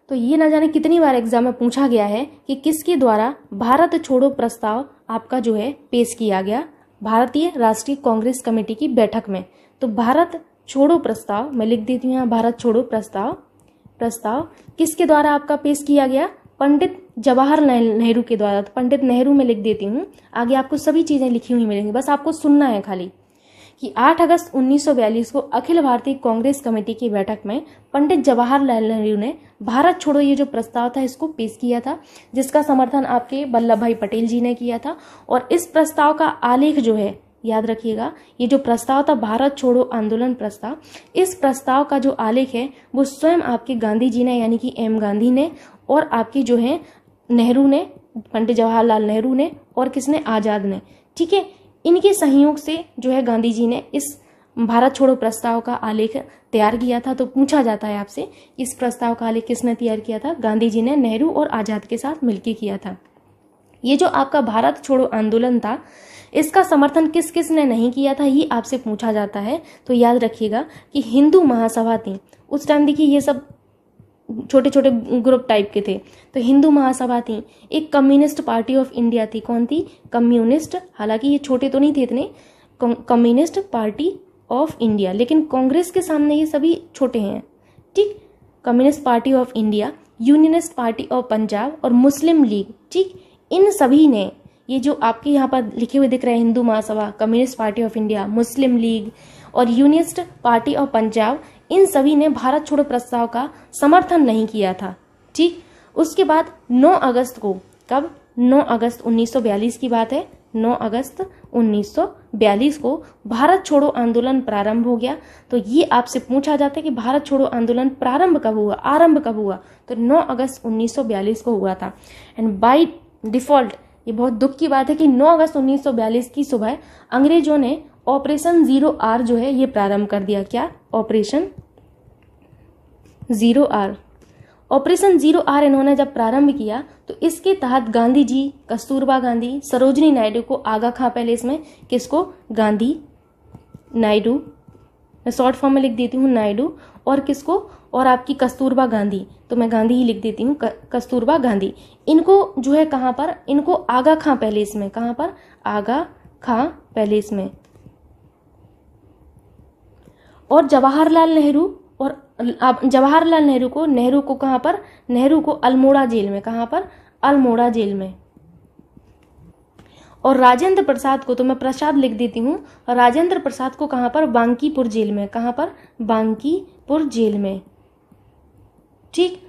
तो ये ना जाने कितनी बार एग्जाम में पूछा गया है कि किसके द्वारा भारत छोड़ो प्रस्ताव आपका जो है पेश किया गया भारतीय राष्ट्रीय कांग्रेस कमेटी की बैठक में। तो भारत छोड़ो प्रस्ताव, मैं लिख देती हूँ यहाँ, भारत छोड़ो प्रस्ताव किसके द्वारा आपका पेश किया गया? पंडित जवाहरलाल नेहरू के द्वारा। तो पंडित नेहरू में लिख देती हूँ, आगे आपको सभी चीजें लिखी हुई मिलेंगी, बस आपको सुनना है खाली कि 8 अगस्त 1942 को अखिल भारतीय कांग्रेस कमेटी की बैठक में पंडित जवाहरलाल नेहरू ने भारत छोड़ो ये जो प्रस्ताव था इसको पेश किया था, जिसका समर्थन आपके वल्लभ भाई पटेल जी ने किया था। और इस प्रस्ताव का आलेख जो है याद रखिएगा, ये जो प्रस्ताव था भारत छोड़ो आंदोलन प्रस्ताव, इस प्रस्ताव का जो आलेख है वो स्वयं आपके गांधी जी ने यानी कि एम गांधी ने और आपके जो है नेहरू ने, पंडित जवाहरलाल नेहरू ने और किसने, आज़ाद ने। ठीक है, इनके सहयोग से जो है गांधी जी ने इस भारत छोड़ो प्रस्ताव का आलेख तैयार किया था। तो पूछा जाता है आपसे, इस प्रस्ताव का आलेख किसने तैयार किया था? गांधी जी ने नेहरू और आज़ाद के साथ मिलकर किया था। ये जो आपका भारत छोड़ो आंदोलन था, इसका समर्थन किस किस ने नहीं किया था, ये आपसे पूछा जाता है। तो याद रखिएगा कि हिंदू महासभा थी उस टाइम। देखिए ये सब छोटे छोटे ग्रुप टाइप के थे। तो हिंदू महासभा थी, एक कम्युनिस्ट पार्टी ऑफ इंडिया थी। कौन थी? कम्युनिस्ट, हालांकि ये छोटे तो नहीं थे इतने, कम्युनिस्ट पार्टी ऑफ इंडिया, लेकिन कांग्रेस के सामने ये सभी छोटे हैं। ठीक, communist Party of India, Unionist Party of Punjab और मुस्लिम लीग। ठीक, इन सभी ने, ये जो आपके यहाँ पर लिखे हुए दिख रहे हैं, Hindu Mahasabha, Communist Party of India, Muslim League और यूनियनिस्ट पार्टी ऑफ पंजाब, इन सभी ने भारत छोड़ो प्रस्ताव का समर्थन नहीं किया था। ठीक, उसके बाद 9 अगस्त को, कब? 9 अगस्त 1942 की बात है। 9 अगस्त 1942 को भारत छोड़ो आंदोलन प्रारंभ हो गया। तो ये आपसे पूछा जाता है कि भारत छोड़ो आंदोलन प्रारंभ कब हुआ, आरंभ कब हुआ? तो 9 अगस्त 1942 को हुआ था। एंड बाय डिफॉल्ट ये बहुत दुख की बात है कि 9 अगस्त 1942 की सुबह अंग्रेजों ने ऑपरेशन 0R जो है ये प्रारंभ कर दिया। क्या? Operation 0R। ऑपरेशन 0R इन्होंने जब प्रारंभ किया तो इसके तहत गांधी जी, कस्तूरबा गांधी, सरोजनी नायडू को, आगा खां पैलेस में किसको? गांधी, नायडू, मैं शॉर्ट फॉर्म में लिख देती हूँ नायडू, और किसको? और आपकी कस्तूरबा गांधी, तो मैं गांधी ही लिख देती हूँ, कस्तूरबा गांधी। इनको जो है कहाँ पर? इनको आगा खां पैलेस में। कहाँ पर? आगा खां पैलेस में। और जवाहरलाल नेहरू, और जवाहरलाल नेहरू को कहाँ पर? नेहरू को अल्मोड़ा जेल में। कहाँ पर? अल्मोड़ा जेल में। और राजेंद्र प्रसाद को, तो मैं प्रसाद लिख देती हूँ, राजेंद्र प्रसाद को कहाँ पर? बांकीपुर जेल में। कहाँ पर? बांकीपुर जेल में। ठीक,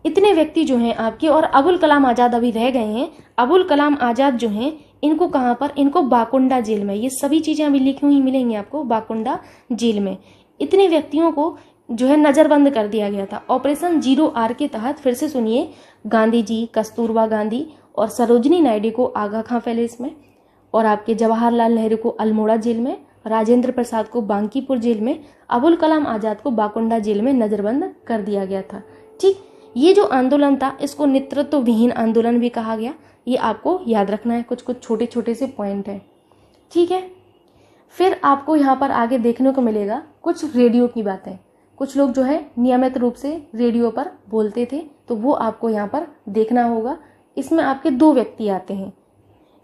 इतने व्यक्ति जो हैं आपके, और अबुल कलाम आजाद अभी रह गए हैं। अबुल कलाम आजाद जो हैं इनको कहाँ पर? इनको बाकुंडा जेल में। ये सभी चीजें अभी लिखी हुई मिलेंगी आपको, बाकुंडा जेल में। इतने व्यक्तियों को जो है नजरबंद कर दिया गया था ऑपरेशन 0R के तहत। फिर से सुनिए, गांधी जी, कस्तूरबा गांधी और सरोजनी नायडू को आगा खां पैलेस में, और आपके जवाहरलाल नेहरू को अल्मोड़ा जेल में, राजेंद्र प्रसाद को बांकीपुर जेल में, अबुल कलाम आजाद को बाकुंडा जेल में नजरबंद कर दिया गया था। ठीक, ये जो आंदोलन था इसको नेतृत्व विहीन आंदोलन भी कहा गया। ये आपको याद रखना है, कुछ कुछ छोटे छोटे से पॉइंट है। ठीक है, फिर आपको यहाँ पर आगे देखने को मिलेगा कुछ रेडियो की बातें। कुछ लोग जो है नियमित रूप से रेडियो पर बोलते थे, तो वो आपको यहाँ पर देखना होगा। इसमें आपके 2 व्यक्ति आते हैं,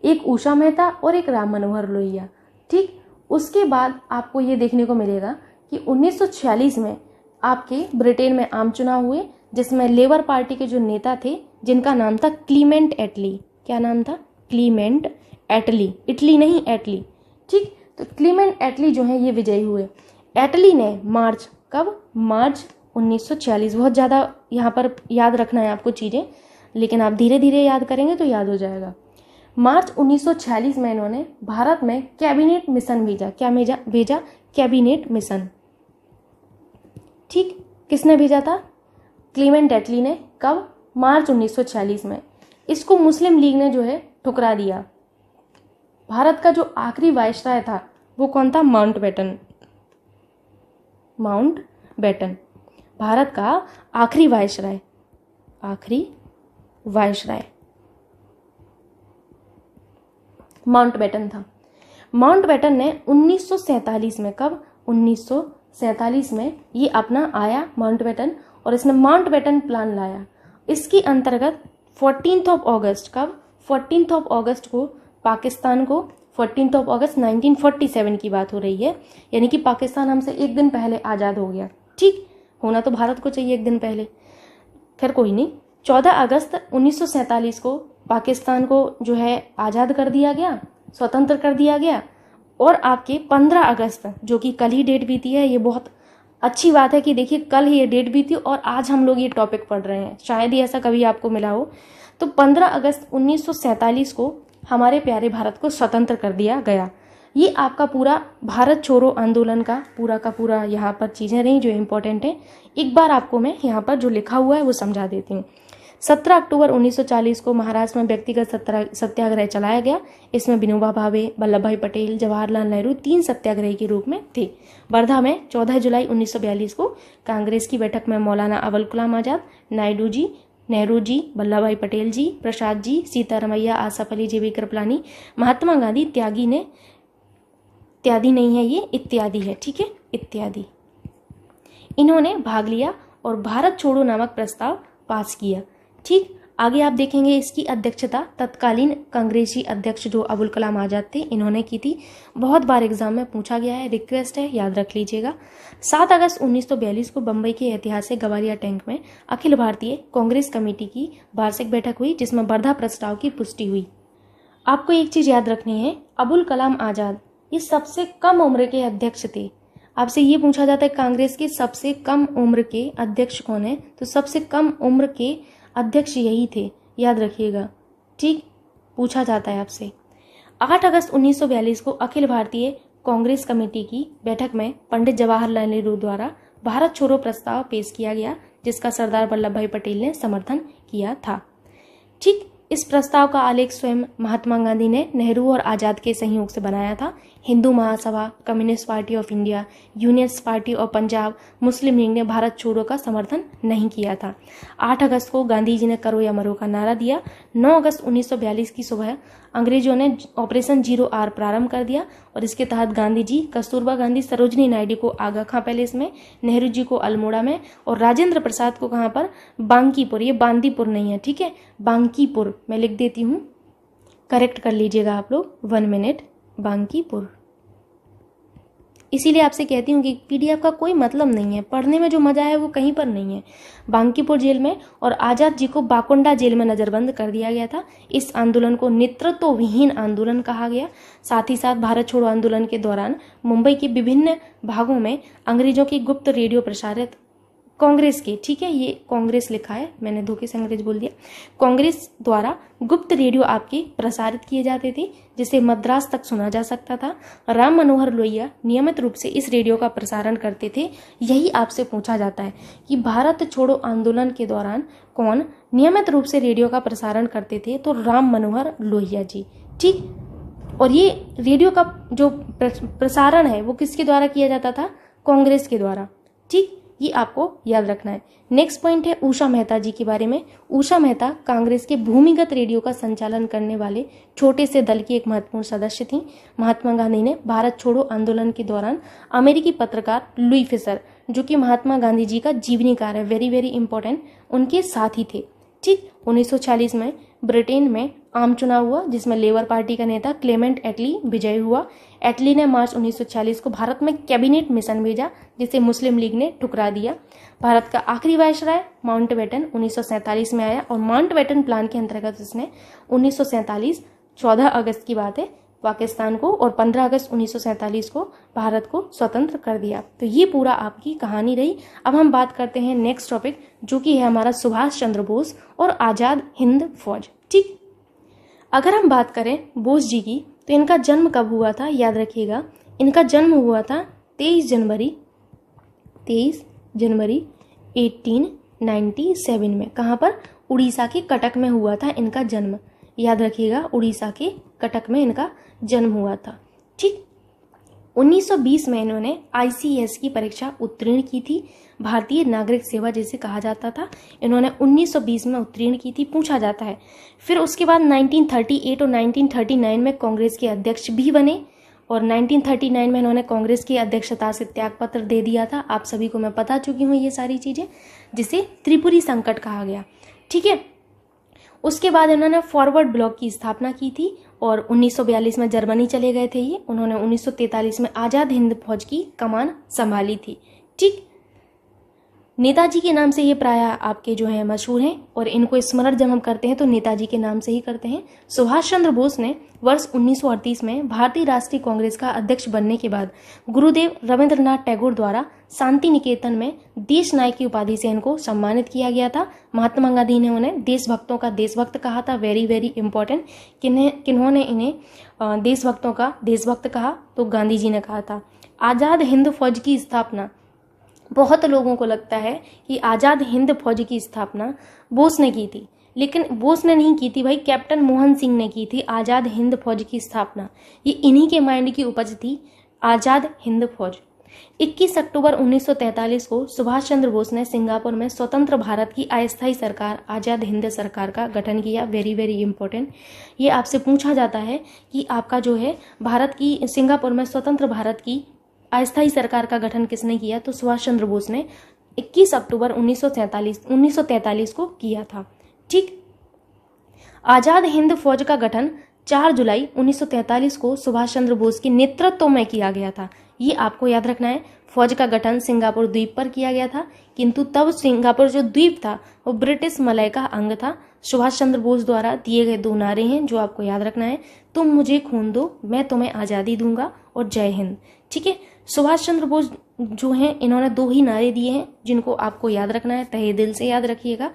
एक उषा मेहता और एक राम मनोहर लोहिया। ठीक, उसके बाद आपको ये देखने को मिलेगा कि 1946 में आपके ब्रिटेन में आम चुनाव हुए, जिसमें लेबर पार्टी के जो नेता थे जिनका नाम था क्लीमेंट एटली। क्या नाम था? क्लीमेंट एटली, इटली नहीं एटली। ठीक, तो क्लीमेंट एटली जो है ये विजयी हुए। एटली ने मार्च, कब? मार्च 1946। बहुत ज़्यादा यहाँ पर याद रखना है आपको चीज़ें, लेकिन आप धीरे धीरे याद करेंगे तो याद हो जाएगा। मार्च 1946 में इन्होंने भारत में कैबिनेट मिशन भेजा। क्या भेजा? Cabinet mission. ठीक, किसने भेजा था? क्लीमेंट एटली ने। कब? मार्च 1946 में। इसको मुस्लिम लीग ने जो है ठुकरा दिया। भारत का जो आखिरी वायसराय था वो कौन था? माउंटबेटन। माउंटबेटन भारत का आखिरी वायसराय, आखिरी वायसराय माउंटबेटन था। माउंटबेटन ने 1947 में, कब? 1947 में ये अपना आया माउंटबेटन, और इसने माउंटबेटन प्लान लाया। इसके अंतर्गत 14 अगस्त, कब? 14 अगस्त को पाकिस्तान को, 14 अगस्त 1947 की बात हो रही है, यानी कि पाकिस्तान हमसे एक दिन पहले आज़ाद हो गया। ठीक, होना तो भारत को चाहिए एक दिन पहले, खैर कोई नहीं। 14 अगस्त 1947 को पाकिस्तान को जो है आज़ाद कर दिया गया, स्वतंत्र कर दिया गया। और आपके 15 अगस्त, जो कि कल ही डेट बीती है, ये बहुत अच्छी बात है कि देखिए कल ही ये डेट बीती और आज हम लोग ये टॉपिक पढ़ रहे हैं, शायद ही ऐसा कभी आपको मिला हो। तो 15 अगस्त 1947 को हमारे प्यारे भारत को स्वतंत्र कर दिया गया। ये आपका पूरा भारत छोड़ो आंदोलन का पूरा यहाँ पर चीज़ें रही जो इम्पोर्टेंट है। एक बार आपको मैं यहाँ पर जो लिखा हुआ है वो समझा देती हूँ। 17 अक्टूबर 1940 को महाराष्ट्र में व्यक्तिगत सत्याग्रह चलाया गया। इसमें विनोबा भावे, वल्लभ भाई पटेल, जवाहरलाल नेहरू 3 सत्याग्रही के रूप में थे। वर्धा में 14 जुलाई 1942 को कांग्रेस की बैठक में मौलाना अबुल कलाम आजाद, नायडू जी, नेहरू जी, वल्लभ भाई पटेल जी, प्रसाद जी, सीतारमैया, आसफ अली, जेबी कृपलानी, महात्मा गांधी इत्यादि नहीं है, ये इत्यादि है, ठीक है, इत्यादि, इन्होंने भाग लिया और भारत छोड़ो नामक प्रस्ताव पास किया। ठीक, आगे आप देखेंगे इसकी अध्यक्षता तत्कालीन कांग्रेसी अध्यक्ष जो अबुल कलाम आजाद थे, इन्होंने की थी। बहुत बार एग्जाम में पूछा गया है, रिक्वेस्ट है, याद रख लीजिएगा। 7 अगस्त 1942 को बंबई के ऐतिहासिक गवालिया टैंक में अखिल भारतीय कांग्रेस कमेटी की वार्षिक बैठक हुई, जिसमें वर्धा प्रस्ताव की पुष्टि हुई। आपको एक चीज याद रखनी है, अबुल कलाम आजाद ये सबसे कम उम्र के अध्यक्ष थे। आपसे ये पूछा जाता है कांग्रेस के सबसे कम उम्र के अध्यक्ष कौन है, तो सबसे कम उम्र के अध्यक्ष यही थे, याद रखिएगा। ठीक, पूछा जाता है आपसे। 8 अगस्त 1942 को अखिल भारतीय कांग्रेस कमेटी की बैठक में पंडित जवाहरलाल नेहरू द्वारा भारत छोड़ो प्रस्ताव पेश किया गया, जिसका सरदार वल्लभ भाई पटेल ने समर्थन किया था। ठीक, इस प्रस्ताव का आलेख स्वयं महात्मा गांधी ने नेहरू और आजाद के सहयोग से बनाया था। Hindu Mahasabha, Communist Party of India, Unionist Party और पंजाब मुस्लिम लीग ने भारत छोड़ो का समर्थन नहीं किया था। 8 अगस्त को गांधी जी ने करो या मरो का नारा दिया। 9 अगस्त 1942 की सुबह अंग्रेजों ने ऑपरेशन 0R प्रारंभ कर दिया और इसके तहत गांधी जी, कस्तूरबा गांधी, सरोजनी नायडू को आगा खां पैलेस में, नेहरू जी को अल्मोड़ा में और राजेंद्र प्रसाद को कहाँ पर, बांकीपुर, ये बांदीपुर नहीं है, ठीक है, बांकीपुर, मैं लिख देती हूँ, करेक्ट कर लीजिएगा आप लोग, 1 मिनट, बांकीपुर। इसीलिए आपसे कहती हूँ कि पीडीएफ का कोई मतलब नहीं है, पढ़ने में जो मजा है वो कहीं पर नहीं है। बांकीपुर जेल में और आजाद जी को बाकुंडा जेल में नजरबंद कर दिया गया था। इस आंदोलन को नेतृत्व विहीन आंदोलन कहा गया। साथ ही साथ भारत छोड़ो आंदोलन के दौरान मुंबई के विभिन्न भागों में अंग्रेजों की गुप्त रेडियो प्रसारित कांग्रेस के, ठीक है, ये कांग्रेस लिखा है, मैंने धोखे से अंग्रेज बोल दिया, कांग्रेस द्वारा गुप्त रेडियो आपके प्रसारित किए जाते थे, जिसे मद्रास तक सुना जा सकता था। राम मनोहर लोहिया नियमित रूप से इस रेडियो का प्रसारण करते थे। यही आपसे पूछा जाता है कि भारत छोड़ो आंदोलन के दौरान कौन नियमित रूप से रेडियो का प्रसारण करते थे, तो राम मनोहर लोहिया जी। ठीक, और ये रेडियो का जो प्रसारण है वो किसके द्वारा किया जाता था, कांग्रेस के द्वारा। ठीक, ये आपको याद रखना है। नेक्स्ट पॉइंट है उषा मेहता जी के बारे में। उषा मेहता कांग्रेस के भूमिगत रेडियो का संचालन करने वाले छोटे से दल की एक महत्वपूर्ण सदस्य थी। महात्मा गांधी ने भारत छोड़ो आंदोलन के दौरान अमेरिकी पत्रकार लुई फिशर, जो कि महात्मा गांधी जी का जीवनीकार है, वेरी वेरी इंपॉर्टेंट, उनके साथी थे। ठीक, 1940 में ब्रिटेन में आम चुनाव हुआ, जिसमें लेबर पार्टी का नेता क्लेमेंट एटली विजयी हुआ। एटली ने मार्च 1940 को भारत में कैबिनेट मिशन भेजा, जिसे मुस्लिम लीग ने ठुकरा दिया। भारत का आखिरी वायसराय माउंटबेटन 1947 में आया और माउंटबेटन प्लान के अंतर्गत उसने 1947 14 अगस्त की बात है पाकिस्तान को और 15 अगस्त 1947 को भारत को स्वतंत्र कर दिया। तो ये पूरा आपकी कहानी रही। अब हम बात करते हैं नेक्स्ट टॉपिक, जो कि है हमारा सुभाष चंद्र बोस और आज़ाद हिंद फौज। ठीक, अगर हम बात करें बोस जी की, तो इनका जन्म कब हुआ था, याद रखिएगा। इनका जन्म हुआ था 23 जनवरी 1897 में। कहाँ पर, उड़ीसा के कटक में हुआ था इनका जन्म, याद रखिएगा, उड़ीसा के कटक में इनका जन्म हुआ था। ठीक, 1920 में इन्होंने ICS की परीक्षा उत्तीर्ण की थी, भारतीय नागरिक सेवा जिसे कहा जाता था। इन्होंने 1920 में उत्तीर्ण की थी, पूछा जाता है। फिर उसके बाद 1938 और 1939 में कांग्रेस के अध्यक्ष भी बने और 1939 में इन्होंने कांग्रेस की अध्यक्षता से त्यागपत्र दे दिया था। आप सभी को मैं बता चुकी हूँ ये सारी चीजें, जिसे त्रिपुरी संकट कहा गया। ठीक है, उसके बाद इन्होंने फॉरवर्ड ब्लॉक की स्थापना की थी और 1942 में जर्मनी चले गए थे ये। उन्होंने 1943 में आज़ाद हिंद फौज की कमान संभाली थी। ठीक, नेताजी के नाम से ये प्राय आपके जो हैं मशहूर हैं और इनको स्मरण जब हम करते हैं तो नेताजी के नाम से ही करते हैं। सुभाष चंद्र बोस ने वर्ष 1938 में भारतीय राष्ट्रीय कांग्रेस का अध्यक्ष बनने के बाद गुरुदेव रविंद्रनाथ टैगोर द्वारा शांति निकेतन में देश नायक की उपाधि से इनको सम्मानित किया गया था। महात्मा गांधी ने उन्हें देशभक्तों का देशभक्त कहा था। Very very important. किन्होंने इन्हें देशभक्तों का देशभक्त कहा? तो गांधी जी ने कहा था। आज़ाद हिंद फौज की स्थापना, बहुत लोगों को लगता है कि आज़ाद हिंद फौज की स्थापना बोस ने की थी, लेकिन बोस ने नहीं की थी भाई, कैप्टन मोहन सिंह ने की थी आज़ाद हिंद फौज की स्थापना। ये इन्हीं के माइंड की उपज थी आज़ाद हिंद फौज। 21 अक्टूबर 1943 को सुभाष चंद्र बोस ने सिंगापुर में स्वतंत्र भारत की अस्थायी सरकार आज़ाद हिंद सरकार का गठन किया। Very very important. ये आपसे पूछा जाता है कि आपका जो है भारत की सिंगापुर में स्वतंत्र भारत की अस्थायी सरकार का गठन किसने किया? तो सुभाष चंद्र बोस ने 21 अक्टूबर 1943 को किया था। ठीक। आज़ाद हिंद फौज का गठन 4 जुलाई 1943 को सुभाष चंद्र बोस के नेतृत्व में किया गया था। ये आपको याद रखना है। फौज का गठन सिंगापुर द्वीप पर किया गया था, किंतु तब सिंगापुर जो द्वीप था वो ब्रिटिश मलय का अंग था। सुभाष चंद्र बोस द्वारा दिए गए 2 नारे हैं जो आपको याद रखना है। तुम मुझे खून दो, मैं तुम्हें आज़ादी दूंगा, और जय हिंद। ठीक है। सुभाष चंद्र बोस जो हैं इन्होंने 2 ही नारे दिए हैं जिनको आपको याद रखना है, तहे दिल से याद रखिएगा।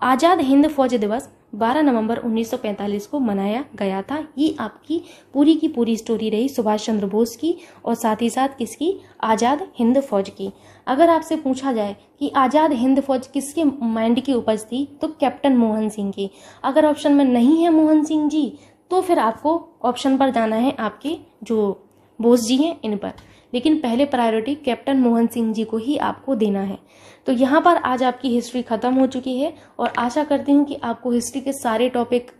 आज़ाद हिंद फौज दिवस 12 नवंबर 1945 को मनाया गया था। ये आपकी पूरी की पूरी स्टोरी रही सुभाष चंद्र बोस की, और साथ ही साथ किसकी? आज़ाद हिंद फौज की। अगर आपसे पूछा जाए कि आज़ाद हिंद फौज किसके माइंड की उपज थी, तो कैप्टन मोहन सिंह की। अगर ऑप्शन में नहीं है मोहन सिंह जी, तो फिर आपको ऑप्शन पर जाना है आपके जो बोस जी हैं इन पर, लेकिन पहले प्रायोरिटी कैप्टन मोहन सिंह जी को ही आपको देना है। तो यहाँ पर आज आपकी हिस्ट्री खत्म हो चुकी है, और आशा करती हूँ कि आपको हिस्ट्री के सारे टॉपिक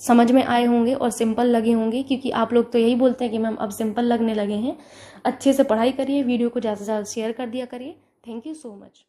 समझ में आए होंगे और सिंपल लगे होंगे, क्योंकि आप लोग तो यही बोलते हैं कि मैम अब सिंपल लगने लगे हैं। अच्छे से पढ़ाई करिए, वीडियो को ज़्यादा से ज़्यादा शेयर कर दिया करिए। Thank you so much.